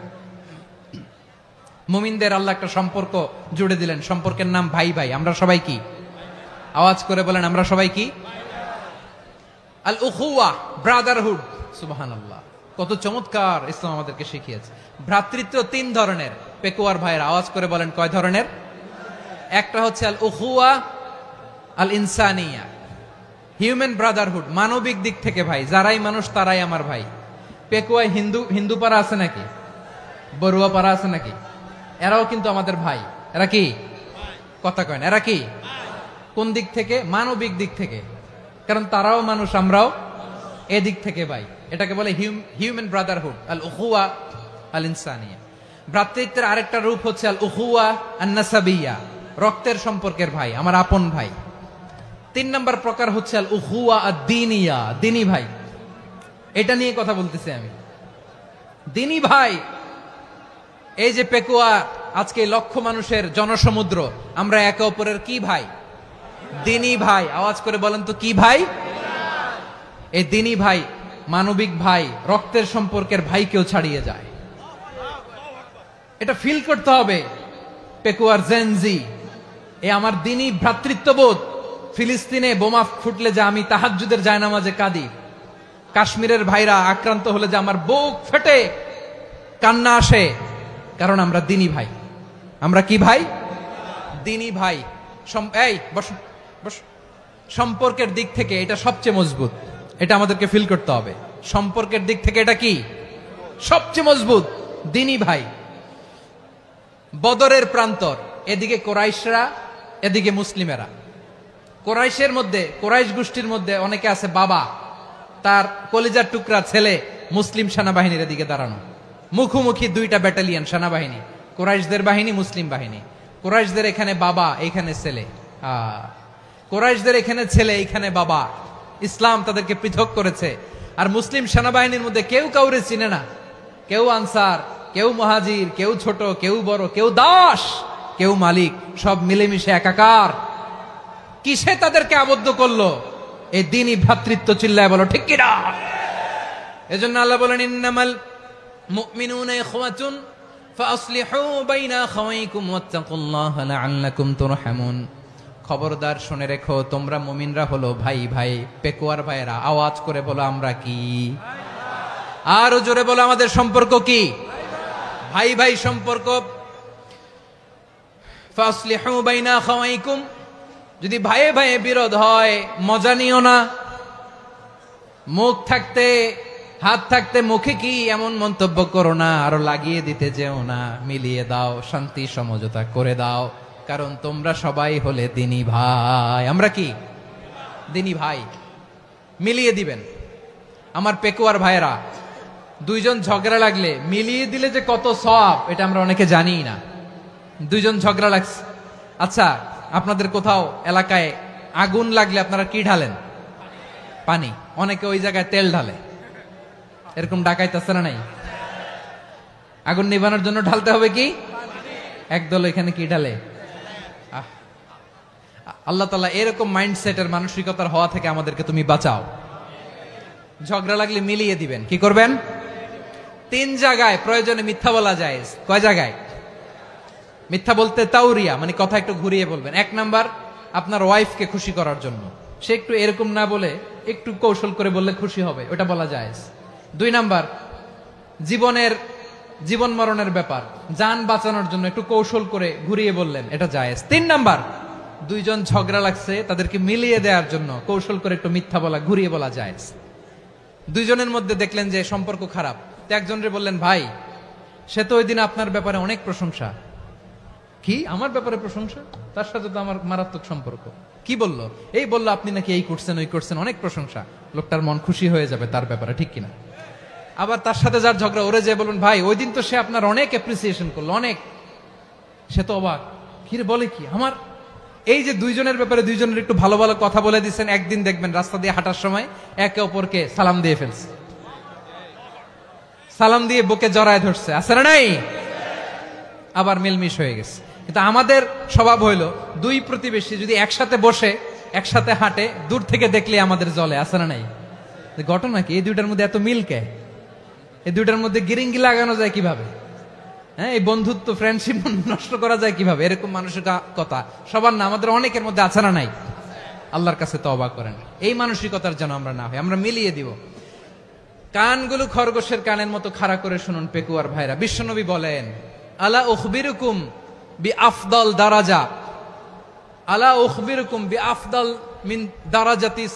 মুমিনদের আল্লাহ একটা সম্পর্ক জুড়ে দিলেন, সম্পর্কের নাম ভাই ভাই। আমরা সবাই কি? আওয়াজ করে বলেন, আমরা সবাই কি? আল উখুয়া, ব্রাদারহুড। সুবহানাল্লাহ, কত চমৎকার ইসলাম আমাদেরকে শিখিয়েছে। ভ্রাতৃত্ব তিন ধরনের। পেকুয়ার ভাইয়ের আওয়াজ করে বলেন, কয় ধরনের? একটা হচ্ছে আল উখুয়া আল ইনসানিয়া, হিউম্যান ব্রাদারহুড, মানবিক দিক থেকে ভাই, যারাই মানুষ তারাই আমার ভাই। পেকুয়ায় হিন্দু পাড়া আছে নাকি? বড়ুয়া পাড়া আছে নাকি? এরাও কিন্তু আমাদের ভাই। এরা কি? কথা কয় না, এরা কি? কোন দিক থেকে? মানবিক দিক থেকে, কারণ তারাও মানুষ, আমরাও এদিক থেকে ভাই। এটাকে বলে হিউম্যান ব্রাদারহুড, আল উখুয়া আল ইনসানিয়া। ভ্রাতৃত্বের আরেকটা রূপ হচ্ছে আল উখুয়া আন নাসাবিয়া, রক্তের সম্পর্কের ভাই, আমার আপন ভাই। তিন নম্বর প্রকার হচ্ছে আল উখুয়া আদ দীনিয়া, দিনী ভাই। এটা নিয়ে কথা বলতেছি আমি। দিনী ভাই, এই যে পেকুয়া, আজকে লক্ষ মানুষের জনসমুদ্র, আমরা একে অপরের কি ভাই? দিনী ভাই। আওয়াজ করে বলেন তো, কি ভাই? এই দিনী ভাই, মানবিক ভাই, রক্তের সম্পর্কের ভাইকেও ছাড়িয়ে যায়। এটা ফিল করতে হবে। পেকুয়ার জেনজি, এ আমার দিনী ভ্রাতৃত্ববোধ। ফিলিস্তিনে বোমা ফুটলে যে আমি তাহাজ্জুদের জায়নামাজে কাঁদি, কাশ্মীরের ভাইরা আক্রান্ত হলে যে আমার বুক ফেটে কান্না আসে, কারণ আমরা দিনী ভাই। আমরা কি ভাই? দিনী ভাই। এই বসো বসো। সম্পর্কের দিক থেকে এটা সবচেয়ে মজবুত, এটা আমাদেরকে ফিল করতে হবে। সম্পর্কের দিক থেকে এটা কি? সবচেয়ে মজবুত, দিনী ভাই। বদরের প্রান্তর, এদিকে কোরাইশরা, এদিকে মুসলিমেরা। কোরাইশের মধ্যে, কোরাইশ গোষ্ঠীর মধ্যে অনেকে আছে বাবা, তার কলিজার টুকরা ছেলে মুসলিম সেনাবাহিনীর এদিকে দাঁড়ানো, মুখোমুখি দুইটা ব্যাটালিয়ন সেনাবাহিনী, কোরাইশদের বাহিনী, মুসলিম বাহিনী। কোরাইশদের এখানে বাবা, এইখানে ছেলে। কোরাইশদের এখানে ছেলে, এইখানে বাবা। ইসলাম তাদেরকে পৃথক করেছে। আর মুসলিম সেনাবাহিনীর মধ্যে কেউ কাউরে চিনে না, কেউ আনসার, কেউ মুহাজির, কেউ ছোট, কেউ বড়, কেউ দাস, কেউ মালিক, সব মিলেমিশে একাকার। কিসে তাদেরকে আবদ্ধ করলো? এই দিনই ভ্রাতৃত্ব। চিল্লায় বলো ঠিক কিনা? এজন্য আল্লাহ বলেন, ইন্নামাল মুমিনুনা ইখওয়াতুন ফাসলিহু বাইনা আখাওয়াইকুম ওয়াত্তাকুল্লাহা লাআল্লাকুম তুরহামুন। খবরদার শুনে রেখো, তোমরা মুমিনরা হলো ভাই ভাই। পেকুয়ার ভাইরা আওয়াজ করে বলো, আমরা কি? আরো জোরে বলো, আমাদের সম্পর্ক কি? ভাই ভাই সম্পর্ক। ফাসলিহু বাইনা আখাওয়াইকুম, যদি ভাইয়ে ভাইয়ে বিরোধ হয় মজা নিও না। মুখ থাকতে, হাত থাকতে মুখে কি এমন মন্তব্য করো না, আরো লাগিয়ে দিতে যেও না। মিলিয়ে দাও, শান্তি সমঝোতা করে দাও, কারণ তোমরা সবাই হলে দিনী ভাই। আমরা কি? দিনী ভাই। মিলিয়ে দিবেন। আমার পেকুয়ার ভাইয়েরা, দুইজন ঝগড়া লাগলে মিলিয়ে দিলে যে কত সওয়াব, এটা আমরা অনেকে জানি না। দুইজন ঝগড়া লাগছে, আচ্ছা আপনাদের কোথাও এলাকায় আগুন লাগলে আপনারা কি ঢালেন? পানি। অনেকে ওই জায়গায় তেল ঢালে। এরকম ডাকাইতেছে না নাই? আগুন নিভানোর জন্য ঢালতে হবে কি? একদল এখানে কি ঢালে? আল্লাহ তাআলা এরকম মাইন্ডসেটের, মানসিকতার হওয়া থেকে আমাদেরকে তুমি বাঁচাও। ঝগড়া লাগলে মিলিয়ে দিবেন। কি করবেন? তিন জায়গায় প্রয়োজনে মিথ্যা বলা যায়। কয় জায়গায় মিথ্যা বলতে? তাউরিয়া, মানে কথা একটু ঘুরিয়ে বলবেন। এক নাম্বার, আপনার ওয়াইফকে খুশি করার জন্য, সে একটু এরকম না বলে একটু কৌশল করে বললে খুশি হবে, ওটা বলা যায়। দুই নাম্বার, জীবন মরণের ব্যাপার, জান বাঁচানোর জন্য একটু কৌশল করে ঘুরিয়ে বললেন, এটা জায়েজ। তিন নাম্বার, দুইজন ঝগড়া লাগছে, তাদেরকে মিলিয়ে দেওয়ার জন্য কৌশল করে একটু মিথ্যা বলা, ঘুরিয়ে বলা জায়েজ। দুইজনের মধ্যে দেখলেন যে সম্পর্ক খারাপ, তো একজনরে বললেন, ভাই সে তো ওই দিন আপনার ব্যাপারে অনেক প্রশংসা। কি? আমার ব্যাপারে প্রশংসা? তার সাথে তো আমার মারাত্মক সম্পর্ক। কি বললো? এই বললো আপনি নাকি এই করছেন, ওই করছেন, অনেক প্রশংসা। লোকটার মন খুশি হয়ে যাবে তার ব্যাপারে, ঠিক কিনা? আবার তার সাথে যার ঝগড়া, ওরে যে বলুন, ভাই ওই দিন তো সে আপনার অনেক অ্যাপ্রিসিয়েশন করলো, অনেক। সে তো অবাক, কি রে বলে কি? আমার এই যে দুইজনের ব্যাপারে দুইজনের একটু ভালো ভালো কথা বলে দিচ্ছেন, একদিন দেখবেন রাস্তা দিয়ে হাঁটার সময় একে অপরকে সালাম দিয়ে ফেলছে। সালাম দিয়ে বুকে জড়ায় ধরছে, আছে না নাই? আবার মিলমিশ হয়ে গেছে। কিন্তু আমাদের স্বভাব হইল দুই প্রতিবেশী যদি একসাথে বসে একসাথে হাঁটে, দূর থেকে দেখলে আমাদের জলে, আছে না নাই? ঘটনা কি এই দুইটার মধ্যে এত মিল কে? এই দুইটার মধ্যে গিরিঙ্গি লাগানো যায় কিভাবে? হ্যাঁ, এই বন্ধুত্ব ফ্রেন্ডশিপ নষ্ট করা যায় কিভাবে? এরকম মানসিকতা সবার না, আমাদের অনেকের মধ্যে আছে না নাই? আল্লাহর কাছে তওবা করেন এই মানসিকতার যেন আমরা না হই, আমরা মিলিয়ে দিব। কানগুলো খরগোশের কানের মতো খাড়া করে শুনুন পেকুয়ার ভাইরা। বিশ্বনবী বলেন, আলা উখবিরুকুম বিআফদাল দারাজা, আলা উখবিরুকুম বিআফদাল মিন দারাজাতিস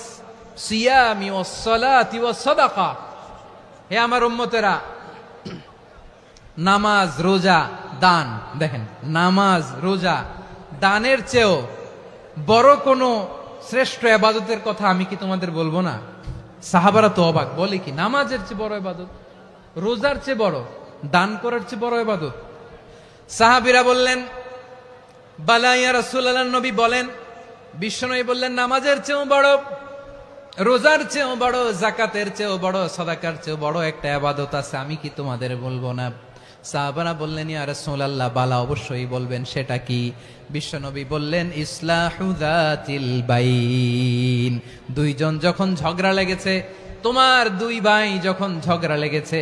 সিয়ামি ওয়াস সালাতি ওয়াস সাদাকা। হে আমার উম্মতেরা, নামাজ, রোজা, দান, দেখেন নামাজ, রোজা, দানের চেয়েও বড় কোন শ্রেষ্ঠ ইবাদতের কথা আমি কি তোমাদের বলবো না? সাহাবারা তো অবাক, বলে কি নামাজের চেয়ে বড় ইবাদত, রোজার চেয়ে বড়, দান করার চেয়ে বড় ইবাদত? সাহাবীরা বললেন, বালা ইয়া রাসূলুল্লাহ। নবী বলেন, বিশ্বনবী বললেন, নামাজের চেয়েও বড়, রোজার চেয়েও বড়, যাকাতের চেয়েও বড়, সাদাকার চেয়েও বড় একটা ইবাদত আছে, আমি কি তোমাদের বলবো না? সাহাবারা বললেন, ইয়া রাসূলুল্লাহ, বালা, অবশ্যই বলবেন, সেটা কি? বিশ্বনবী বললেন, ইসলাহু যাতিল বাইন। দুইজন যখন ঝগড়া লেগেছে, তোমার দুই ভাই যখন ঝগড়া লেগেছে,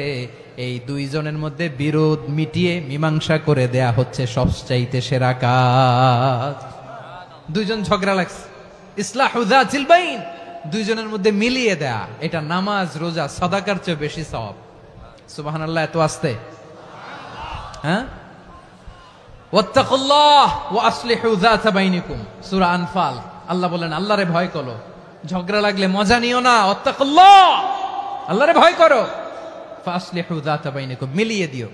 এই দুইজনের মধ্যে বিরোধ মিটিয়ে মীমাংসা করে দেয়া হচ্ছে সবচাইতে সেরা কাজ। দুইজন ঝগড়া লাগছে, ইসলাহু যাতিল বাইন, দুইজনের মধ্যে মিলিয়ে দেয়া, এটা নামাজ, রোজা, সাদাকার চেয়ে বেশি সওয়াব। সুবহানাল্লাহ, এত আস্তে? হ্যাঁ, ওয়াত্তাকুল্লাহ ওয়া আসলিহু যাতা বাইনিকুম, সূরা আনফাল। আল্লাহ বলেন, আল্লাহরে ভয় করো, ঝগড়া লাগলে মজা নিও না, ওয়াত্তাকুল্লাহ, আল্লাহরে ভয় করো, ফাসলিহু যাতা বাইনিকুম, মিলিয়ে দিও।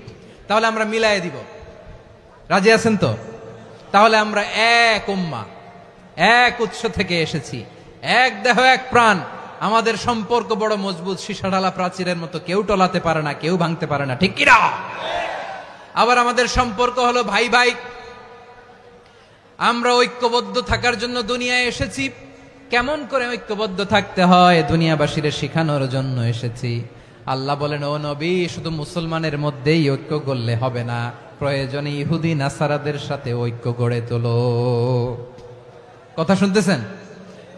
তাহলে আমরা মিলায়ে দিব, রাজি আছেন তো? তাহলে আমরা এক উম্মাহ, এক উৎস থেকে এসেছি, এক দেহ এক প্রাণ, আমাদের সম্পর্ক বড় মজবুত, সীসাঢালা প্রাচীরের মতো, কেউ টলাতে পারে না, কেউ ভাঙতে পারে না, ঠিক কিনা? আবার আমাদের সম্পর্ক হলো ভাই ভাই, আমরা ঐক্যবদ্ধ থাকার জন্য দুনিয়ায় এসেছি। কেমন করে ঐক্যবদ্ধ থাকতে হয় দুনিয়াবাসীর শেখানোর জন্য এসেছি। আল্লাহ বলেন, ও নবী, শুধু মুসলমানের মধ্যেই ঐক্য গড়লে হবে না, প্রয়োজনে ইহুদি নাসারাদের সাথে ঐক্য গড়ে তোলো। কথা শুনতেছেন?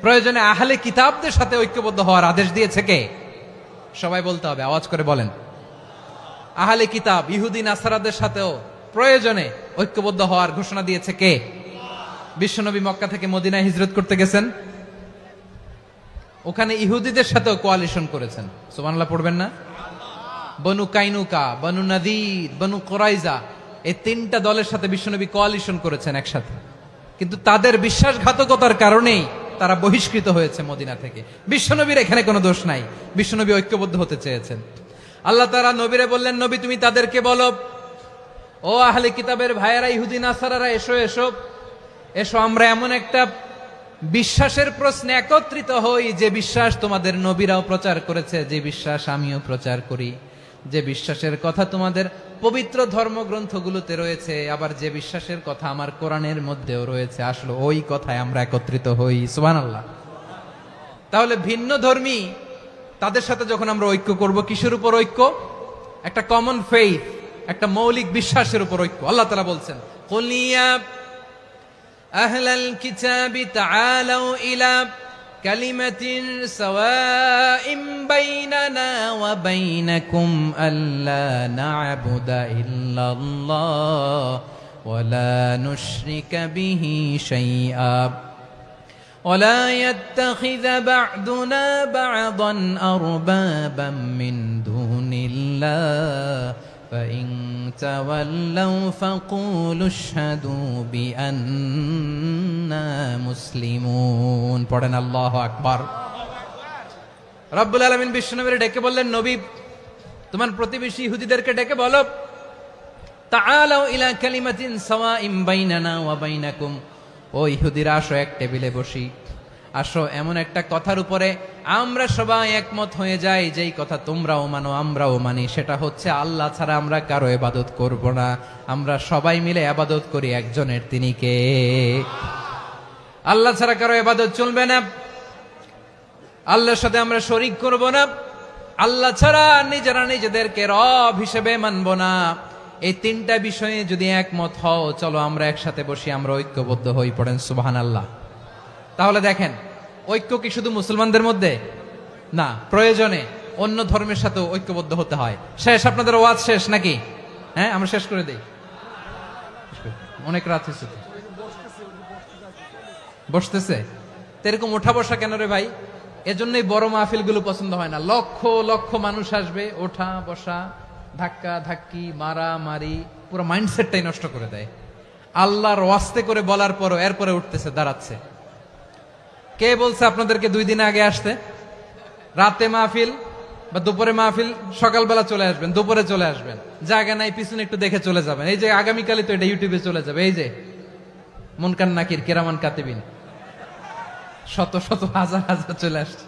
প্রয়োজনে আহলে কিতাবদের সাথে ঐক্যবদ্ধ হওয়ার আদেশ দিয়েছে কে? সবাই বলতে হবে, আওয়াজ করে বলেন। আহলে কিতাব, ইহুদি নাসারাদের সাথেও প্রয়োজনে ঐক্যবদ্ধ হওয়ার ঘোষণা দিয়েছে কে? বিশ্বনবী মক্কা থেকে মদিনায় হিজরত করতে গেছেন, ওখানে ইহুদিদের সাথেও কোয়ালিশন করেছেন। সুবহানাল্লাহ পড়বেন না? বনু কাইনুকা, বনু নাদির, বনু কুরাইজা, এই তিনটা দলের সাথে বিশ্বনবী কোয়ালিশন করেছেন একসাথে। কিন্তু তাদের বিশ্বাসঘাতকতার কারণেই তারা বহিষ্কৃত হয়েছে মদিনা থেকে। বিশ্বনবীর এখানে কোনো দোষ নাই, বিশ্বনবী ঐক্যবদ্ধ হতে চেয়েছেন। আল্লাহ তাআলা নবীরে বললেন, নবী তুমি তাদেরকে বলো, ও আহলে কিতাবের ভাইয়েরা, ইহুদি নাসারারা, এসো এসো এসো, আমরা এমন একটা বিশ্বাসের প্রশ্নে একত্রিত হই, যে বিশ্বাস তোমাদের নবীরাও প্রচার করেছে, যে বিশ্বাস আমিও প্রচার করি, যে বিশ্বাসের কথা তোমাদের পবিত্র ধর্মগ্রন্থগুলোতে রয়েছে, আবার যে বিশ্বাসের কথা আমার কোরআনের মধ্যেও রয়েছে, আসলে ওই কথায় আমরা একত্রিত হই। সুবহানাল্লাহ। তাহলে ভিন্ন ধর্মী তাদের সাথে যখন আমরা ঐক্য করব, কিসের উপর ঐক্য? একটা কমন ফেইথ, একটা মৌলিক বিশ্বাসের উপর ঐক্য। আল্লাহ তাআলা বলছেন, কুল ইয়া আহলাল কিতাবি তাআলাউ ইলা কালিমাতিন সাওয়াইন বাইনানা ওয়া বাইনাকুম আল্লা না'বুদা ইল্লাল্লাহ ওয়া লা নুশরিকা বিহি শাইআ ولا يتخذ بعضنا بعضا أربابا من دون الله فإن تولوا فقولوا اشهدوا بأننا مسلمون। পড়েন আল্লাহু আকবার। রব্বুল আলামিন বিশ্বনবীর ডেকে বললেন, নবী তোমার প্রতিবেশী ইহুদিদেরকে ডেকে বলো, তাআলাউ ইলা কালিমাতিন সাওয়াইন বাইনানা ওয়া বাইনাকুম, ও ইহুদিরা, আসো এক টেবিলে বসি, আসো এমন একটা কথার উপরে আমরা সবাই একমত হয়ে যাই, যেই কথা তোমরাও মানো আমরাও মানি, সেটা হচ্ছে আল্লাহ ছাড়া আমরা কারো ইবাদত করব না, আমরা সবাই মিলে ইবাদত করি একজনের, তিনি কে? আল্লাহ ছাড়া কারো ইবাদত চলবে না, আল্লাহর সাথে আমরা শরীক করব না, আল্লাহ ছাড়া নিজেরা নিজেদেরকে রব হিসেবে মানব না। এই তিনটা বিষয়ে যদি একমত হও, চলো আমরা একসাথে বসি, আমরা ঐক্যবদ্ধ হই। পড়েন সুবহানাল্লাহ। তাহলে দেখেন, ঐক্য কি শুধু মুসলমানদের মধ্যে না, প্রয়োজনে অন্য ধর্মের সাথে ঐক্যবদ্ধ হতে হয়। শেষ, আপনাদের ওয়াজ শেষ নাকি? হ্যাঁ, আমরা শেষ করে দেই, অনেক রাত হয়েছে। বসতেছে তো এরকম ওঠা বসা কেন রে ভাই? এজন্যই বড় মাহফিল গুলো পছন্দ হয় না। লক্ষ লক্ষ মানুষ আসবে, ওঠা বসা, ধাক্কা ধাক্কি, মারা মারি, পুরো মাইন্ডসেটটাই নষ্ট করে দেয়। আল্লাহর ওয়াস্তে করে বলার পরও এরপরে উঠতেছে, দাঁড়াচ্ছে। কে বলছে আপনাদেরকে 2 দিন আগে আসতে? রাতে মাহফিল বা দুপুরে মাহফিল, সকালবেলা চলে আসবেন, দুপুরে চলে আসবেন, জায়গা নাই পিছনে একটু দেখে চলে যাবেন। এই যে আগামীকালই তো এটা ইউটিউবে চলে যাবে। এই যে মুনকার নাকির কিরামান কাতিবিন, শত শত হাজার হাজার চলে আসছে,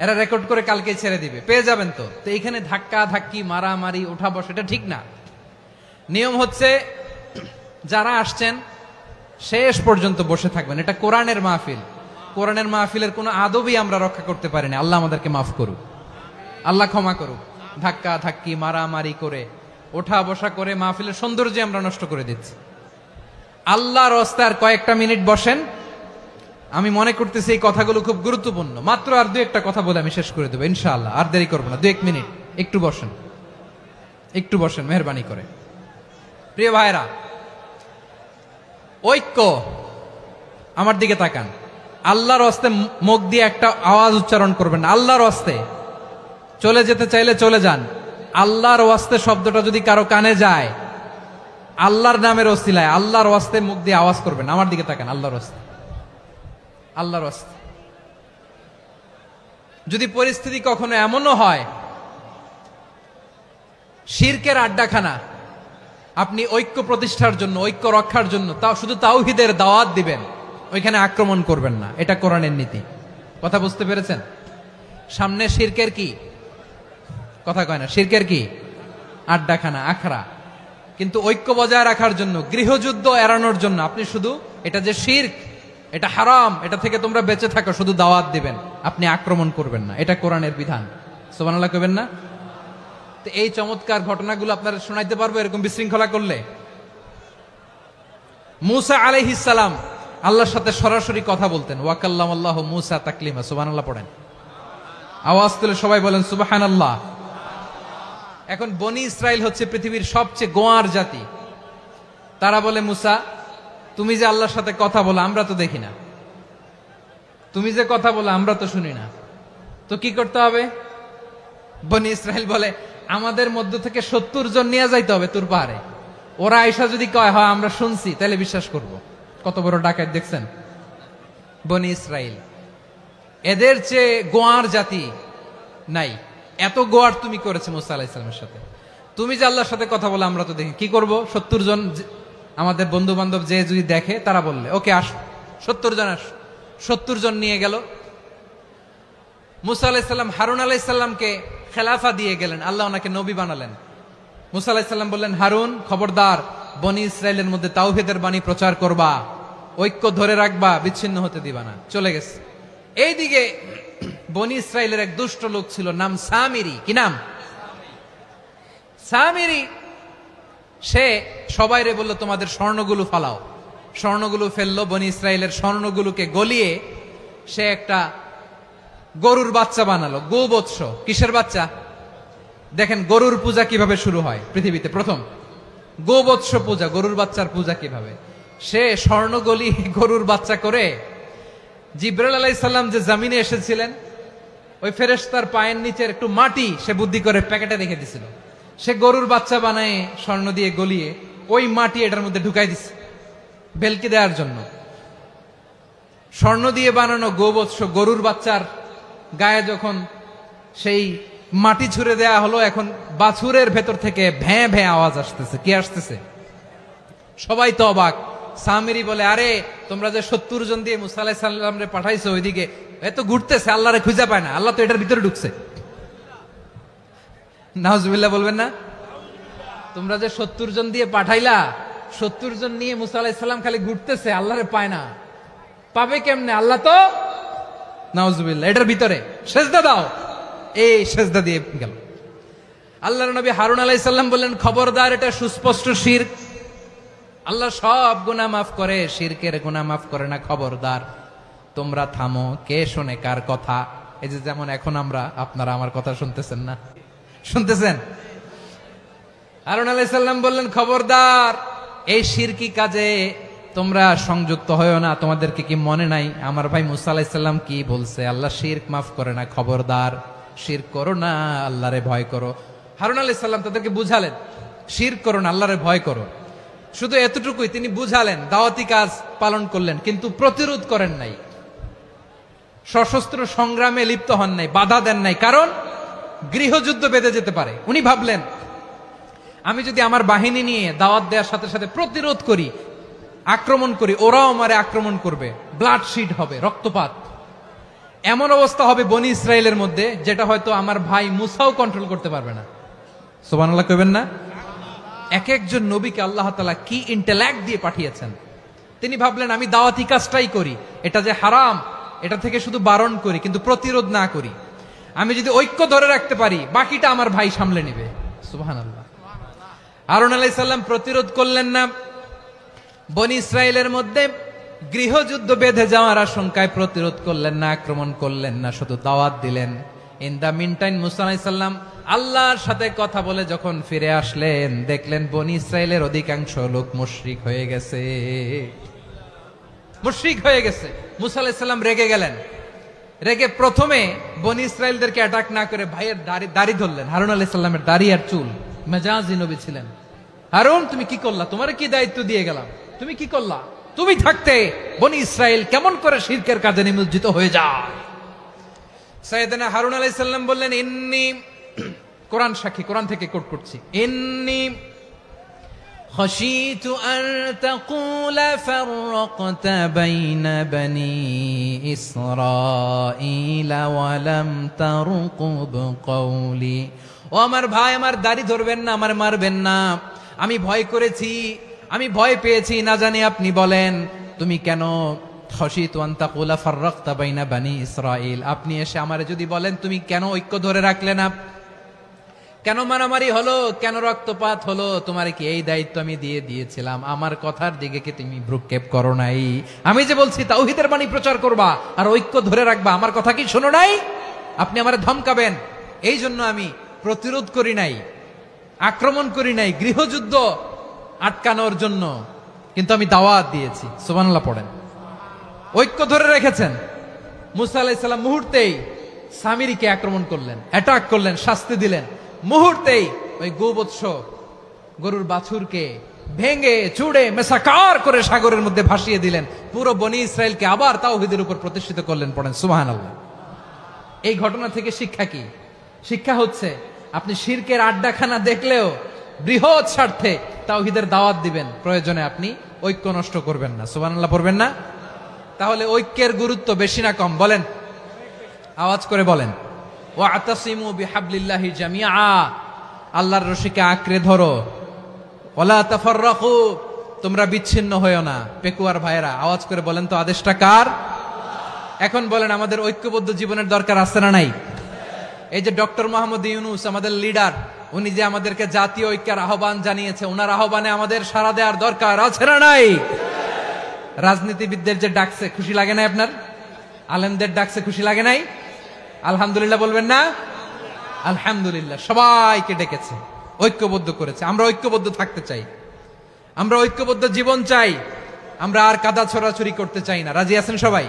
এরা রেকর্ড করে কালকে ছেড়ে দিবে, পেয়ে যাবেন। তো এইখানে ধাক্কা ধাক্কি, মারামারি, ওঠা বসা, এটা ঠিক না। নিয়ম হচ্ছে যারা আসছেন শেষ পর্যন্ত বসে থাকবেন। এটা কোরআনের মাহফিল। কোরআনের মাহফিলের কোনো আদবই আমরা রক্ষা করতে পারিনি। আল্লাহ আমাদেরকে মাফ করুক, আল্লাহ ক্ষমা করুক। ধাক্কা ধাক্কি, মারামারি করে, ওঠা বসা করে মাহফিলের সৌন্দর্য আমরা নষ্ট করে দিচ্ছি। আল্লাহর রাস্তায় আর কয়েকটা মিনিট বসেন। আমি মনে করতেছি এই কথাগুলো খুব গুরুত্বপূর্ণ। মাত্র আর 2-1টা কথা বলে আমি শেষ করে দেবো ইনশাআল্লাহ। আর দেরি করবো না, 2-1 মিনিট একটু বসেন, একটু বসেন মেহরবানি করে। প্রিয় ভাইরা, ঐক্য, আমার দিকে তাকান। আল্লাহর রাস্তায় মুখ দিয়ে একটা আওয়াজ উচ্চারণ করবেন না। আল্লাহর রাস্তায় চলে যেতে চাইলে চলে যান। আল্লাহর ওয়াস্তে শব্দটা যদি কারো কানে যায়, আল্লাহর নামের ওসিলায় আল্লাহর ওয়াস্তে মুখ দিয়ে আওয়াজ করবেন। আমার দিকে তাকান, আল্লাহর ওয়াস্তে, আল্লাহর ওয়াস্তে। যদি পরিস্থিতি কখনো এমনও হয় শিরকের আড্ডাখানা, আপনি ঐক্য প্রতিষ্ঠার জন্য, ঐক্য রক্ষার জন্য তাও শুধু তাওহীদের দাওয়াত দিবেন, ওইখানে আক্রমণ করবেন না। এটা কোরআনের নীতি। কথা বুঝতে পেরেছেন? সামনে শিরকের কি কথা কয় না, শিরকের কি আড্ডাখানা, আখড়া। কিন্তু ঐক্য বজায় রাখার জন্য, গৃহযুদ্ধ এড়ানোর জন্য আপনি শুধু এটা যে শিরক, এটা হারাম, এটা থেকে তোমরা বেঁচে থাকো, শুধু দাওয়াত দিবেন, আপনি আক্রমণ করবেন না। এটা কোরআনের বিধান। সুবহানাল্লাহ কইবেন না? তো এই চমৎকার ঘটনাগুলো আপনারা শোনাইতে পারবো এরকম বিশৃঙ্খলা করলে। মূসা আলাইহিস সালাম আল্লাহর সাথে সরাসরি কথা বলতেন। ওয়াকাল্লামাল্লাহু মূসা তাকলিমা। সুবহানাল্লাহ পড়েন, আওয়াজ তুলে সবাই বলেন সুবহানাল্লাহ। এখন বনি ইসরাইল হচ্ছে পৃথিবীর সবচেয়ে গোয়ার জাতি। তারা বলে, মূসা তুমি যে আল্লাহর সাথে কথা বলো আমরা তো দেখি না, তুমি যে কথা বলো আমরা তো শুনি না, তো কি করতে হবে? বনি ইসরাইল বলে, আমাদের মধ্য থেকে 70 জন নিয়ে যাইতে হবে তুর পাহাড়ে। ওরা আয়সা যদি কয় হয় আমরা শুনছি, তাহলে বিশ্বাস করব। কত বড় ডাকাত দেখছেন বনি ইসরাইল। এদের চেয়ে গোয়ার জাতি নাই। এত গোয়ার তুমি করেছে মুসা আলাইহিস সালামের সাথে। তুমি যে আল্লাহর সাথে কথা বলে আমরা তো দেখি, কি করব? 70 জন আমাদের বন্ধু বান্ধব যে যদি দেখে, তারা বললে ওকে আস, 70 জন আস। 70 জন নিয়ে গেল। মুসা আলাইহিস সালাম হারুন আলাইহিস সালামকে খেলাফা দিয়ে গেলেন, আল্লাহ ওনাকে নবী বানালেন। মুসা আলাইহিস সালাম বললেন, হারুন খবরদার, বনি ইসরাইলের মধ্যে তাওহীদের বাণী প্রচার করবা, ঐক্য ধরে রাখবা, বিচ্ছিন্ন হতে দিবা না। চলে গেছে। এইদিকে বনি ইসরাইলের এক দুষ্ট লোক ছিল, নাম সামিরি। কি নাম? সামিরি। সে সবাইরে বলল, তোমাদের স্বর্ণগুলো ফালাও। স্বর্ণগুলো ফেললো। বনি ইসরাইলের স্বর্ণগুলোকে গলিয়ে সে একটা গরুর বাচ্চা বানালো। গোবৎস। কিসের বাচ্চা? দেখেন গরুর পূজা কিভাবে শুরু হয় পৃথিবীতে প্রথম। গোবৎস পূজা, গরুর বাচ্চার পূজা কিভাবে। সে স্বর্ণ গলি গরুর বাচ্চা করে, জিবরাইল আলাইহিস সালাম যে জমিনে এসেছিলেন, ওই ফেরেশতার পায়ের নিচের একটু মাটি সে বুদ্ধি করে প্যাকেটে রেখে দিছিল। সে গরুর বাচ্চা বানায় স্বর্ণ দিয়ে গলিয়ে ওই মাটি এটার মধ্যে ঢুকাই দিছে ভেলকি দেওয়ার জন্য। স্বর্ণ দিয়ে বানানো গোবৎস গরুর বাচ্চার গায়ে যখন সেই মাটি ছুঁড়ে দেয়া হলো, এখন বাছুরের ভেতর থেকে ভ্যাঁ ভ্যাঁ আওয়াজ আসতেছে। কি আসতেছে? সবাই তো অবাক। সামিরি বলে, আরে তোমরা যে 70 জন দিয়ে মুসা আলাইহিস সালামরে পাঠাইছো, ওইদিকে এত ঘুরতেছে, আল্লাহরে খুঁজে পায় না, আল্লাহ তো এটার ভিতরে ঢুকছে। নাউজুবিল্লাহ বলবেন না? তোমরা যে 70 জন দিয়ে পাঠাইলা, 70 জন নিয়ে মুসা আলাইহিস সালাম খালি ঘুরতেছে, আল্লাহরে পায় না। পাবে কেমনে? আল্লাহ তো নাউজুবিল্লাহ এটার ভিতরে। সেজদা দাও। এই সেজদা দিয়ে গেল। আল্লাহর নবী হারুন আলাইহিস সালাম বললেন, খবরদার, এটা সুস্পষ্ট শিরক। আল্লাহ সব গুনাহ মাফ করে, শিরকের গুনাহ মাফ করে না, খবরদার তোমরা থামো। কে শোনে কার কথা? এই যে যেমন এখন আপনারা আমার কথা শুনতেছেন না? শুনতেছেন? হারুন আলাইহিস সালাম বললেন, খবরদার, এই শিরকি কাজে তোমরা সংযুক্ত হয়ো না। তোমাদেরকে কি মনে নাই আমার ভাই মুসা আলাইহিস সালাম কি বলছে? আল্লাহ শিরক মাফ করে না, খবরদার শিরক করো না, আল্লাহরে ভয় করো। হারুন আলাইহিস সালাম তাদেরকে বুঝালেন, শিরক করো না, আল্লাহরে ভয় করো। শুধু এতটুকুই তিনি বুঝালেন, দাওয়াতি কাজ পালন করলেন, কিন্তু প্রতিরোধ করেন নাই, সশস্ত্র সংগ্রামে লিপ্ত হন নাই, বাধা দেন নাই, কারণ গৃহযুদ্ধ বেঁধে যেতে পারে। উনি ভাবলেন, আমি যদি আমার বাহিনী নিয়ে দাওয়াত দেওয়ার সাথে সাথে প্রতিরোধ করি, আক্রমণ করি, ওরাও আমারে আক্রমণ করবে, ব্লাডশিড হবে, রক্তপাত, এমন অবস্থা হবে বনি ইসরায়েলের মধ্যে যেটা হয়তো আমার ভাই মুসাও কন্ট্রোল করতে পারবে না। সুবহানাল্লাহ কইবেন না? এক একজন নবীকে আল্লাহ তাআলা কি ইন্টেলেক্ট দিয়ে পাঠিয়েছেন। তিনি ভাবলেন, আমি দাওয়াতি কাজটাই করি, এটা যে হারাম এটা থেকে শুধু বারণ করি, কিন্তু প্রতিরোধ না করি। আমি যদি ঐক্য ধরে রাখতে পারি, বাকিটা আমার ভাই সামলে নেবে। সুবহানাল্লাহ। হারুন আলাইহিস সালাম প্রতিরোধ করলেন না, বনি ইসরায়েলের মধ্যে গৃহযুদ্ধ বেঁধে যাওয়ার আশঙ্কায় প্রতিরোধ করলেন না, আক্রমণ করলেন না, শুধু দাওয়াত দিলেন। ইন দা মিন টাইম মুসা আলাইহিস সালাম আল্লাহর সাথে কথা বলে যখন ফিরে আসলেন, দেখলেন বনি ইসরায়েলের অধিকাংশ লোক মুশরিক হয়ে গেছে, মুশরিক হয়ে গেছে। মুসা আলাইহিস সালাম রেগে গেলেন। রেগে প্রথমে বনি ইসরায়েলদেরকে অ্যাটাক না করে ভাইয়ের দাড়ি ধরলেন। হারুন আলাইহিস সালামের দাড়ি আর চুল, মেজাজি নবী ছিলেন। হারুন, তুমি কি করলা? তোমার কি দায়িত্ব দিয়ে গেলাম, তুমি কি করলা? তুমি থাকতে বনি ইসরায়েল কেমন করে শিরকের কাজে নিমজ্জিত হয়ে যায়? সাইয়েদনা হারুন আলাইহিস সালাম বললেন, ইন্নী, কোরআন সাক্ষী, কোরআন থেকে কোট করছি, ইন্নী খাশীতু আন তাকুলা ফাররাকতা বাইনা বনি ইসরাঈলা ওয়া লাম তারকুব কওলি। ও আমার ভাই, আমার দাড়ি ধরবেন না, আমার মারবেন না। আমি ভয় করেছি, আমি ভয় পেয়েছি, না জানি আপনি বলেন তুমি কেন খাশীতু আন তাকুলা ফাররাকতা বাইনা বনি ইসরাঈল, আপনি এসে আমারে যদি বলেন তুমি কেন ঐক্য ধরে রাখলে না, কেন মারামারি হলো, কেন রক্তপাত হলো, তোমার কি এই দায়িত্ব আমি দিয়ে দিয়েছিলাম? আমার কথার দিকে কি তুমি ভ্রুক্ষেপ করো নাই? আমি যে বলছি তাওহীদের বাণী প্রচার করবা আর ঐক্য ধরে রাখবা, আমার কথা কি শোনো নাই? আপনি আমারে ধমকাবেন, এই জন্য আমি প্রতিরোধ করি নাই, আক্রমণ করি নাই, গৃহযুদ্ধ আটকানোর জন্য, কিন্তু আমি দাওয়াত দিয়েছি। সুবহানাল্লাহ পড়েন। ঐক্য ধরে রেখেছেন। মুসা আলাইহিস সালাম মুহূর্তেই সামিরীকে আক্রমণ করলেন, অ্যাটাক করলেন, শাস্তি দিলেন। মুহূর্তেই ওই গোবৎস গরুর বাছুরকে ভেঙে চুড়ে মেসাকার করে সাগরের মধ্যে ভাসিয়ে দিলেন। পুরো বনি ইসরায়েলকে আবার তাওহীদের উপর প্রতিষ্ঠিত করলেন। পড়েন সুবহানাল্লাহ। এই ঘটনা থেকে শিক্ষা কি? শিক্ষা হচ্ছে, আপনি শিরকের আড্ডাখানা দেখলেও বৃহৎ স্বার্থে তাওহীদের দাওয়াত দিবেন, প্রয়োজনে আপনি ঐক্য নষ্ট করবেন না। সুবহানাল্লাহ পড়বেন না? তাহলে ঐক্যের গুরুত্ব বেশি না কম? বলেন, আওয়াজ করে বলেন। ওয়াতাসিমু বিহাবলিল্লাহি জামিআ, আল্লাহর রশিকে আঁকড়ে ধরো। ওয়ালা তাফাররাকু, তোমরা বিচ্ছিন্ন হয়ো না। পেকুয়ার ভাইয়েরা আওয়াজ করে বলেন তো, আদেশটা কার? এখন বলেন, আমাদের ঐক্যবদ্ধ জীবনের দরকার আছে না নাই? এই যে ডক্টর মোহাম্মদ ইউনূস আমাদের লিডার, উনি যে আমাদেরকে জাতীয় ঐক্যের আহ্বান জানিয়েছে, ওনার আহ্বানে আমাদের সাড়া দেওয়ার দরকার আছে না নাই? রাজনীতিবিদদের যে ডাকছে, খুশি লাগে না আপনার? আলেমদের ডাকছে, খুশি লাগে নাই? আলহামদুলিল্লাহ বলবেন না? আলহামদুলিল্লাহ। সবাইকে ডেকেছে, ঐক্যবদ্ধ করেছে। আমরা ঐক্যবদ্ধ থাকতে চাই, আমরা ঐক্যবদ্ধ জীবন চাই, আমরা আর কাদা ছড়াছড়ি করতে চাই না। রাজি আছেন সবাই?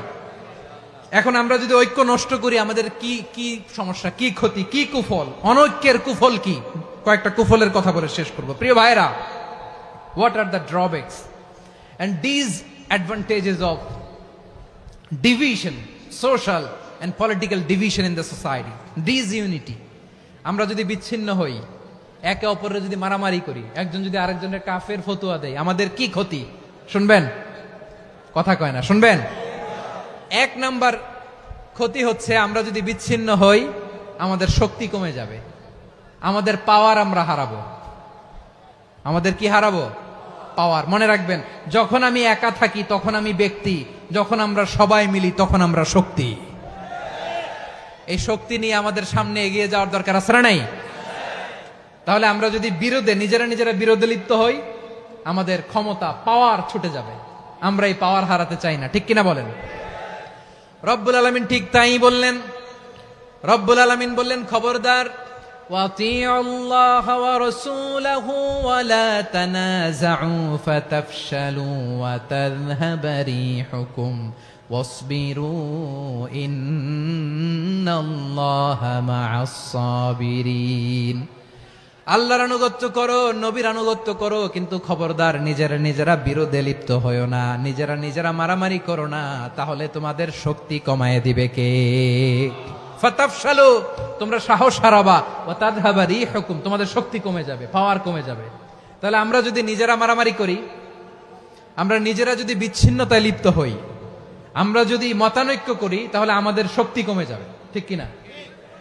এখন আমরা যদি ঐক্য নষ্ট করি, আমাদের কি কি সমস্যা, কি ক্ষতি, কি কুফল? অনৈক্যের কুফল কি? কয়েকটা কুফলের কথা বলে শেষ করব। প্রিয় ভাইরা, what are the drawbacks and disadvantages of division, social and political division in the society, disunity? আমরা যদি বিচ্ছিন্ন হই, একে অপরের যদি মারামারি করি, একজন যদি আরেকজনের কাফের ফতোয়া দেয়, আমাদের কি ক্ষতি? শুনবেন? কথা কয় না, শুনবেন? এক নাম্বার ক্ষতি হচ্ছে, আমরা যদি বিচ্ছিন্ন হই, আমাদের শক্তি কমে যাবে, আমাদের পাওয়ার আমরা হারাবো। আমাদের কি হারাবো? পাওয়ার। মনে রাখবেন, যখন আমি একা থাকি তখন আমি ব্যক্তি, যখন আমরা সবাই মিলি তখন আমরা শক্তি। এই শক্তি নিয়ে আমাদের সামনে এগিয়ে যাওয়ার দরকার আছে না নাই? তাহলে আমরা যদি নিজেরা বিরোধে লিপ্ত হই, আমাদের ক্ষমতা, পাওয়ার ছুটে যাবে। আমরা এই পাওয়ার হারাতে চাই না, ঠিক কিনা বলেন? রব্বুল আলামিন ঠিক তাই বললেন। রব্বুল আলামিন বললেন, খবরদার, ওয়াতিউল্লাহ ওয়া রাসূলাহু ওয়া লা তানাযাউ ফাতাফশালু ওয়া তাযহাবা রিহুকুম ওয়াসবিরু ইন্নাল্লাহা মা'আস সাবিরিন। আল্লাহর আনুগত্য করো, নবীর আনুগত্য করো, কিন্তু খবরদার নিজেরা বিরোধে লিপ্ত হয়ো না, নিজেরা মারামারি করো না, তাহলে তোমাদের শক্তি কমায় দিবে কে? ফাতাফশালু, তোমরা সাহস হারাবা, ওয়া তাযহাবা রিহুকুম, তোমাদের শক্তি কমে যাবে, পাওয়ার কমে যাবে। তাহলে আমরা যদি নিজেরা মারামারি করি, আমরা নিজেরা যদি বিচ্ছিন্নতায় লিপ্ত হই, আমরা যদি মতানৈক্য করি, তাহলে আমাদের শক্তি কমে যাবে, ঠিক কিনা?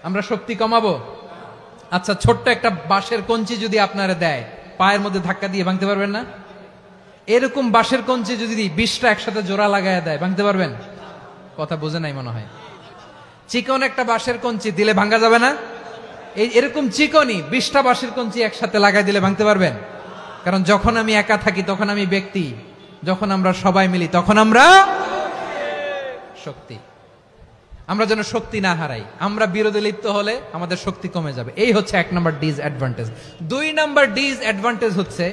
আমরা শক্তি কমাবো? আচ্ছা, ছোট্ট একটা বাঁশের কঞ্চি যদি আপনারা দেয়, পায়ের মধ্যে ধাক্কা দিয়ে ভাঙতে পারবেন না? এরকম বাঁশের কঞ্চি যদি 20টা একসাথে জোড়া লাগায় দেয়, ভাঙতে পারবেন? কথা বোঝে নাই মনে হয়। চিকন একটা বাঁশের কঞ্চি দিলে ভাঙা যাবে না? এরকম চিকনই 20টা বাঁশের কঞ্চি একসাথে লাগাই দিলে ভাঙতে পারবেন? কারণ যখন আমি একা থাকি তখন আমি ব্যক্তি, যখন আমরা সবাই মিলি তখন আমরা শক্তি। আমরা যেন শক্তি না হারাই। আমরা বিরোধে লিপ্ত হলে আমাদের শক্তি কমে যাবে। এই হচ্ছে 1 নম্বর ডিসঅ্যাডভান্টেজ। 2 নম্বর ডিসঅ্যাডভান্টেজ হচ্ছে,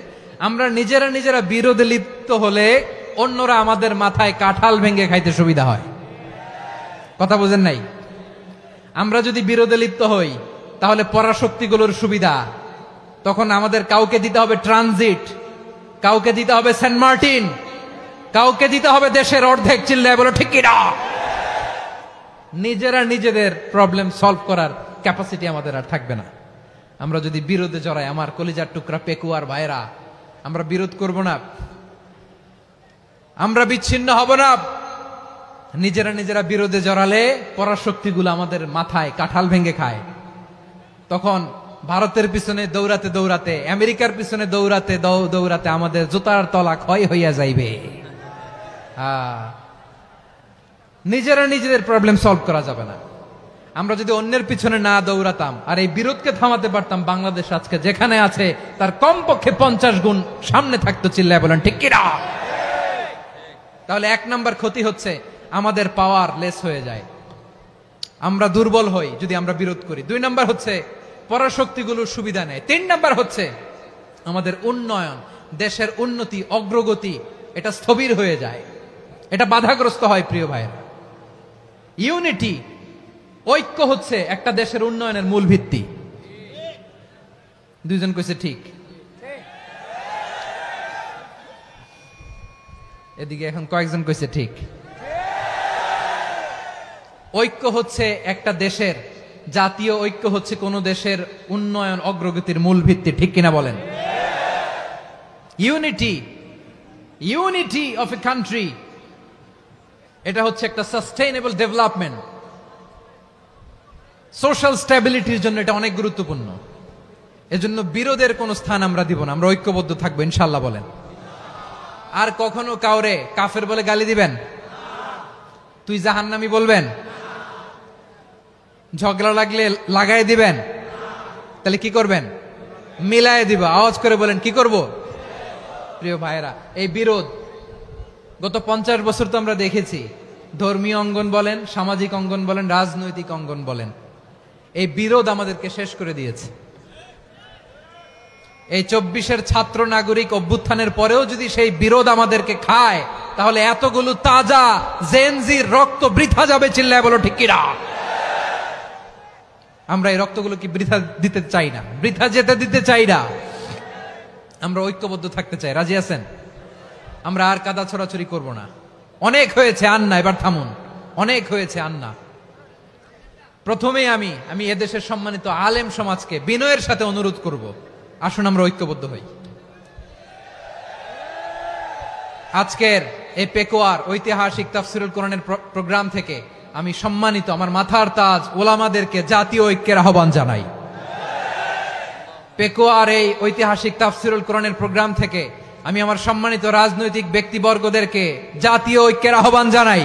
আমরা নিজেরা বিরোধে লিপ্ত হলে অন্যরা আমাদের মাথায় কাঁঠাল ভেঙে খাইতে সুবিধা হয়। কথা বুঝেন নাই? আমরা যদি বিরোধে লিপ্ত হই, তাহলে পরাশক্তিগুলোর সুবিধা, তখন আমাদের কাউকে দিতে হবে ট্রানজিট, কাউকে দিতে হবে সেন্ট মার্টিন, কাউকে দিতে হবে দেশের অর্ধেক। চিল্লায় বলো ঠিক কিনা? নিজেদের প্রবলেম সলভ করার ক্যাপাসিটি আমাদের আর থাকবে না। আমরা যদি বিরোধে জড়াই, আমার কলিজার টুকরা পেকুয়ার ভাইরা, আমরা বিরোধ করব না, আমরা বিচ্ছিন্ন হব না। নিজেরা বিরোধে জড়ালে পরাশক্তিগুলো আমাদের মাথায় কাঁঠাল ভেঙে খায়। তখন ভারতের পিছনে দৌড়াতে, আমেরিকার পিছনে দৌড়াতে আমাদের জুতার তলা ক্ষয় হইয়া যাইবে। নিজেদের প্রবলেম সলভ করা যাবে না। আমরা যদি অন্যের পিছনে না দৌড়াতাম আর এই বিরোধকে থামাতে পারতাম, বাংলাদেশ আজকে যেখানে আছে তার কমপক্ষে 50 গুণ সামনে থাকতো। চিল্লায় বলেন ঠিক কিনা? তাহলে 1 নম্বর ক্ষতি হচ্ছে, আমাদের পাওয়ার লেস হয়ে যায়, আমরা দুর্বল হই যদি আমরা বিরোধ করি। 2 নম্বর হচ্ছে, পরাশক্তিগুলোর সুবিধা নেয়। 3 নম্বর হচ্ছে, আমাদের উন্নয়ন, দেশের উন্নতি, অগ্রগতি, এটা স্থবির হয়ে যায়, এটা বাধাগ্রস্ত হয়। প্রিয় ভাইয়েরা, ইউনিটি, ঐক্য হচ্ছে একটা দেশের উন্নয়নের মূল ভিত্তি। 2 জন কইছে ঠিক। এদিকে এখন কয়েকজন কইছে ঠিক। ঐক্য হচ্ছে একটা দেশের, জাতীয় ঐক্য হচ্ছে কোন দেশের উন্নয়ন, অগ্রগতির মূল ভিত্তি, ঠিক কিনা বলেন? ইউনিটি অফ এ কান্ট্রি, এটা হচ্ছে একটা সাস্টেইনেবল ডেভেলপমেন্ট, সোশ্যাল স্ট্যাবিলিটির জন্য এটা অনেক গুরুত্বপূর্ণ। এজন্য বিরোধের কোন স্থান আমরা দিব না, আমরা ঐক্যবদ্ধ থাকবো ইনশাআল্লাহ বলেন। আর কখনো কাউরে কাফের বলে গালি দিবেন? তুই জাহান্নামী বলবেন? ঝগড়া লাগলে লাগাই দিবেন? তাহলে কি করবেন? মিলায় দিব। আওয়াজ করে বলেন, কি করব? প্রিয় ভাইয়েরা, এই বিরোধ গত 50 বছর তো আমরা দেখেছি। ধর্মীয় অঙ্গন বলেন, সামাজিক অঙ্গন বলেন, রাজনৈতিক অঙ্গন বলেন, এই বিরোধ আমাদেরকে শেষ করে দিয়েছে। এই 24-এর ছাত্র নাগরিক অভ্যুত্থানের পরেও যদি সেই বিরোধ আমাদেরকে খায়, তাহলে এতগুলো তাজা জেনজির রক্ত বৃথা যাবে। চিল্লায় বলো ঠিক কিনা? আমরা এই রক্তগুলো কি বৃথা দিতে চাই না, বৃথা যেতে দিতে চাই না। আমরা ঐক্যবদ্ধ থাকতে চাই। রাজি আছেন? আমরা আর কাদা ছড়াছড়ি করব না। অনেক হয়েছে, আন্না, এবার থামুন। অনেক হয়েছে, আন্না। প্রথমেই আমি এদেশের সম্মানিত আলেম সমাজকে বিনয়ের সাথে অনুরোধ করব, আসুন আমরা ঐক্যবদ্ধ হই। আজকের এই পেকুয়ার ঐতিহাসিক তাফসিরুল কোরআনের প্রোগ্রাম থেকে আমি সম্মানিত আমার মাথার তাজ ওলামাদেরকে জাতীয় ঐক্যের আহ্বান জানাই। পেকুয়ার এই ঐতিহাসিক তাফসিরুল কোরআনের প্রোগ্রাম থেকে আমি আমার সম্মানিত রাজনৈতিক ব্যক্তিবর্গদেরকে জাতীয় ঐক্যের আহ্বান জানাই।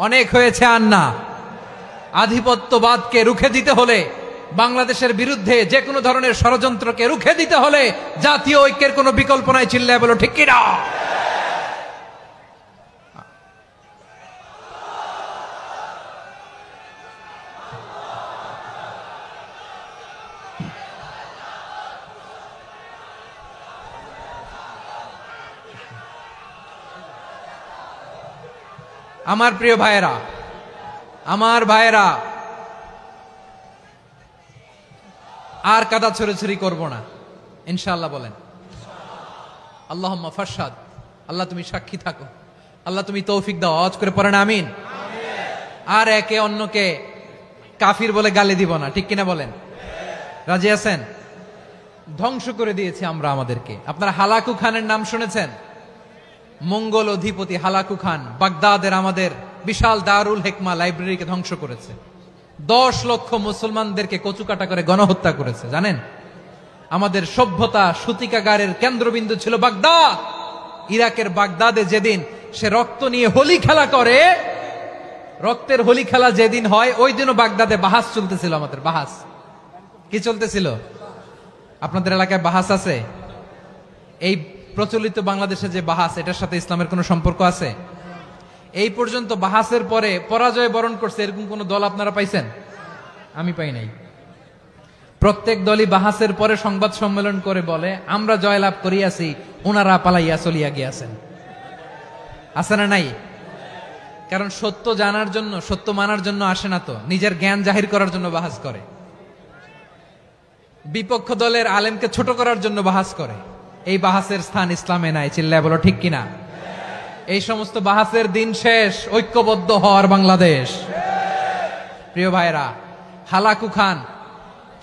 অনেক হয়েছে, আন্না। আধিপত্যবাদকে রুখে দিতে হলে, বাংলাদেশের বিরুদ্ধে যে কোনো ধরনের ষড়যন্ত্রকে রুখে দিতে হলে জাতীয় ঐক্যের কোনো বিকল্প নাই। চিল্লায় বলো ঠিক কিনা? আমার প্রিয় ভাইয়েরা, আমার ভাইয়েরা, আর কাদা ছড়াছড়ি করব না, ইনশাআল্লাহ বলেন। আল্লাহুম্মা ফারশাদ, আল্লাহ তুমি সাক্ষী থাকো, আল্লাহ তুমি তৌফিক দাও। আওয়াজ করে পড়েন আমিন। আর একে অন্যকে কাফির বলে গালি দিব না, ঠিক কিনা বলেন? রাজি আছেন? ধ্বংস করে দিয়েছি আমরা আমাদেরকে। আপনারা হালাকু খানের নাম শুনেছেন? মঙ্গল অধিপতি হালাকু খান বাগদাদের আমাদের বিশাল দারুল হিকমা লাইব্রেরিকে ধ্বংস করেছে। 10 লক্ষ মুসলমানদেরকে কচুকাটা করে গণহত্যা করেছে। জানেন, আমাদের সভ্যতা সূতিকাগারের কেন্দ্রবিন্দু ছিল বাগদাদ। ইরাকের বাগদাদে যেদিন সে রক্ত নিয়ে হোলি খেলা করে, রক্তের হোলি খেলা যেদিন হয়, ওই দিনও বাগদাদে বাহাস চলতেছিল। আমাদের বাহাস কি চলতেছিল? আপনাদের এলাকায় বাহাস আছে? এই প্রচলিত বাংলাদেশে যে বাহাস, এটার সাথে ইসলামের কোনো সম্পর্ক আছে? এই পর্যন্ত বাহাসের পরে পরাজয় বরণ করছে এরকম কোন দল আপনারা পাইছেন? আমি পাই নাই। প্রত্যেক দলই বাহাসের পরে সংবাদ সম্মেলন করে বলে আমরা জয়লাভ করিয়াছি, ওনারা পালাইয়া চলিয়া গিয়াছেন। আছে না নাই? কারণ সত্য জানার জন্য, সত্য মানার জন্য আসে না তো, নিজের জ্ঞান জাহির করার জন্য বাহাস করে। বিপক্ষ দলের আলেমকে ছোট করার জন্য বাহাস করে। এই বাহাসের স্থান ইসলামে নাই। চিল্লায় বলো ঠিক কিনা? এই সমস্ত বাহাসের দিন শেষ। ঐক্যবদ্ধ হওয়ার বাংলাদেশ। প্রিয় ভাইরা, হালাকু খান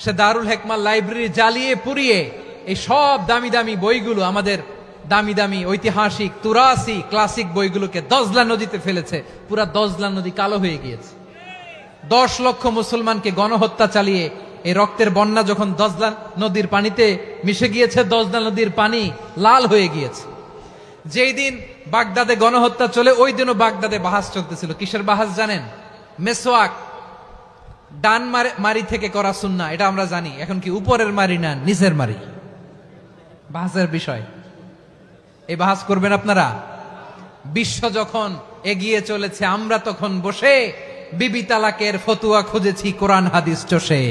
সে দারুল হিকমা লাইব্রেরি জ্বালিয়ে পুড়িয়ে এই সব দামি দামি বইগুলো, আমাদের দামি দামি ঐতিহাসিক তুরাসি ক্লাসিক বইগুলোকে দজলা নদীতে ফেলেছে। পুরা দজলা নদী কালো হয়ে গিয়েছে। 10 লক্ষ মুসলমানকে গণহত্যা চালিয়ে এই রক্তের বন্যা যখন দজলা নদীর পানিতে মিশে গিয়েছে, দজলা নদীর পানি লাল হয়ে গিয়েছে। যেই দিন বাগদাদে গণহত্যা চলে, ওই দিনও বাগদাদে বাহাস চলতেছিল। কিসের বাহাস জানেন? মেসওয়াক, ডান মারি থেকে করা সুন্নাহ, এটা আমরা জানি। এখন কি উপরের মারি না নিচের মারি? বাহাসের বিষয়। এই বাহাস করবেন আপনারা? বিশ্ব যখন এগিয়ে চলেছে, আমরা তখন বসে বিবি তালাকের ফতুয়া খুঁজেছি কোরআন হাদিস চষে।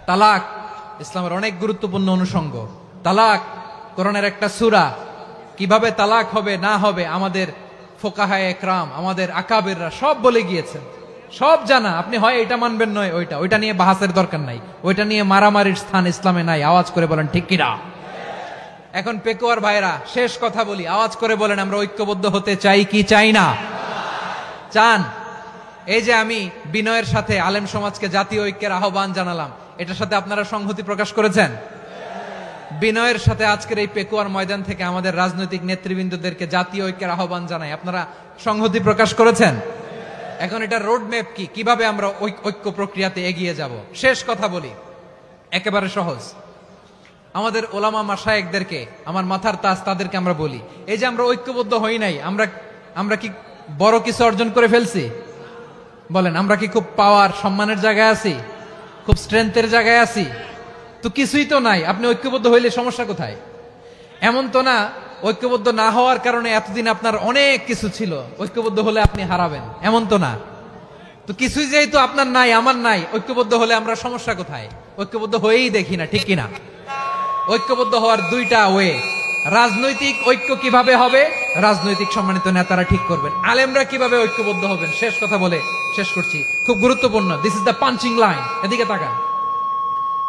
তালাক ইসলামের অনেক গুরুত্বপূর্ণ অনুষঙ্গ। তালাক কোরআনের একটা সূরা। কিভাবে তালাক হবে না হবে আমাদের ফোকাহায়ে একরাম, আমাদের আকাবেররা সব বলে গিয়েছেন, সব জানা। আপনি হয় এটা মানবেন নয় ওইটা। ওইটা নিয়ে বাহাসের দরকার নাই, ওইটা নিয়ে মারামারির স্থান ইসলামে নাই। আওয়াজ করে বলেন ঠিক কিনা? এখন পেকুয়ার ভাইরা, শেষ কথা বলি, আওয়াজ করে বলেন আমরা ঐক্যবদ্ধ হতে চাই কি চাই না? চান? এই যে আমি বিনয়ের সাথে আলেম সমাজকে জাতীয় ঐক্যের আহ্বান জানালাম, এটার সাথে আপনারা সংহতি প্রকাশ করেছেন? বিনয়ের সাথে আজকের এই পেকুয়ার ময়দান থেকে আমাদের রাজনৈতিক নেতৃবৃন্দদেরকে জাতীয় ঐক্যের আহ্বান জানাই, আপনারা সংহতি প্রকাশ করেছেন? এখন এটা রোড ম্যাপ কি, কিভাবে আমরা ঐক্য প্রক্রিয়াতে এগিয়ে যাব? শেষ কথা বলি, একেবারে সহজ। আমাদের ওলামা মাশায়েখদেরকে, আমার মাথার তাজ, তাদেরকে আমরা বলি, এই যে আমরা ঐক্যবদ্ধ হই নাই, আমরা কি বড় কিছু অর্জন করে ফেলছি? বলেন, আমরা কি খুব পাওয়ার সম্মানের জায়গায় আছি? খুব স্ট্রেংথের জায়গায় আছি? তো কিছুই তো নাই। আপনি ঐক্যবদ্ধ হইলে সমস্যা কোথায়? এমন তো না ঐক্যবদ্ধ না হওয়ার কারণে এতদিন আপনার অনেক কিছু ছিল, ঐক্যবদ্ধ হলে আপনি হারাবেন, এমন তো না। তো কিছুই যেহেতু আপনার নাই, আমার নাই, ঐক্যবদ্ধ হলে আমরা সমস্যা কোথায়? ঐক্যবদ্ধ হয়েই দেখি না, ঠিক কিনা? ঐক্যবদ্ধ হওয়ার দুইটা ওয়ে। রাজনৈতিক ঐক্য কিভাবে হবে? রাজনৈতিক সম্মানিত নেতারা ঠিক করবেন। আলেমরা কিভাবে ঐক্যবদ্ধ হবেন? শেষ কথা বলে শেষ করছি, খুব গুরুত্বপূর্ণ। This is the punching line. এদিকে তাকান।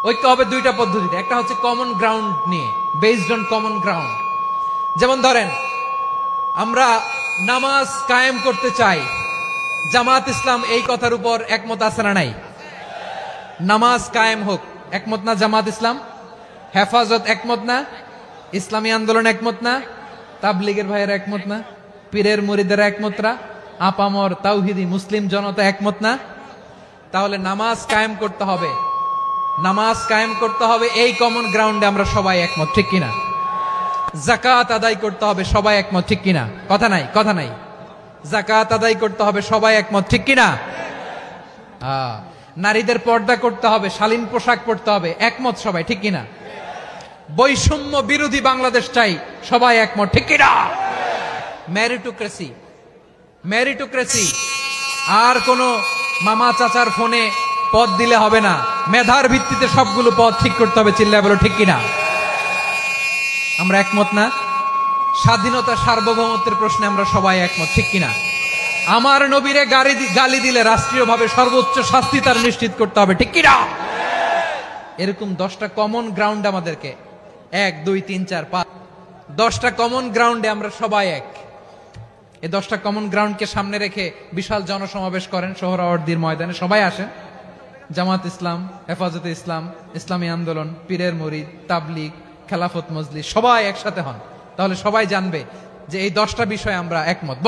ঐক্য হবে দুইটা পদ্ধতিতে। একটা হচ্ছে কমন গ্রাউন্ড নিয়ে, বেসড অন কমন গ্রাউন্ড। যেমন ধরেন, আমরা নামাজ কায়েম করতে চাই, জামাত ইসলাম এই কথার উপর একমত আছে না নাই? নামাজ কায়েম হোক, একমত না জামাত ইসলাম? হেফাজত একমত না? ইসলামী আন্দোলন একমত না? তাবলীগের ভাইয়েরা একমত না? পীরের মুরিদেরা একমত না? আপামর তাওহিদি মুসলিম জনতা একমত না? তাহলে নামাজ কায়েম করতে হবে, নামাজ কায়েম করতে হবে এই কমন গ্রাউন্ডে আমরা সবাই একমত, ঠিক কিনা? যাকাত আদায় করতে হবে, সবাই একমত, ঠিক কিনা? কথা নাই, কথা নাই। যাকাত আদায় করতে হবে, সবাই একমত, ঠিক কিনা? নারীদের পর্দা করতে হবে, শালীন পোশাক পরতে হবে, একমত সবাই, ঠিক কিনা? বৈষম্য বিরোধী বাংলাদেশ চাই, সবাই একমত, ঠিক কিনা? মেরিটোক্রেসি, মেরিটোক্রেসি, আর কোন মামা চাচার ফোনে পদ দিলে হবে না, মেধার ভিত্তিতে সবগুলো পদ ঠিক করতে হবে, চিল্লায় বলো ঠিক কিনা? আমরা একমত না? স্বাধীনতা সার্বভৌমত্বের প্রশ্নে আমরা সবাই একমত, ঠিক কিনা? আমার নবীরে গালি দিলে রাষ্ট্রীয়ভাবে সর্বোচ্চ শাস্তি তার নিশ্চিত করতে হবে, ঠিক কিনা? এরকম 10টা কমন গ্রাউন্ড আমাদেরকে, 1 2 3 4 5, 10টা কমন গ্রাউন্ডে আমরা সবাই এক। এই 10টা কমন গ্রাউন্ডকে সামনে রেখে বিশাল জনসমাবেশ করেন সোহরাওয়ার্দীর ময়দানে, সবাই আসেন। জামাত ইসলাম, হেফাজতে ইসলাম, ইসলামী আন্দোলন, পীরের মুরিদ, তাবলিগ, খেলাফত মজলিস, সবাই একসাথে হন, তাহলে সবাই জানবে যে এই 10টা বিষয়ে আমরা একমত।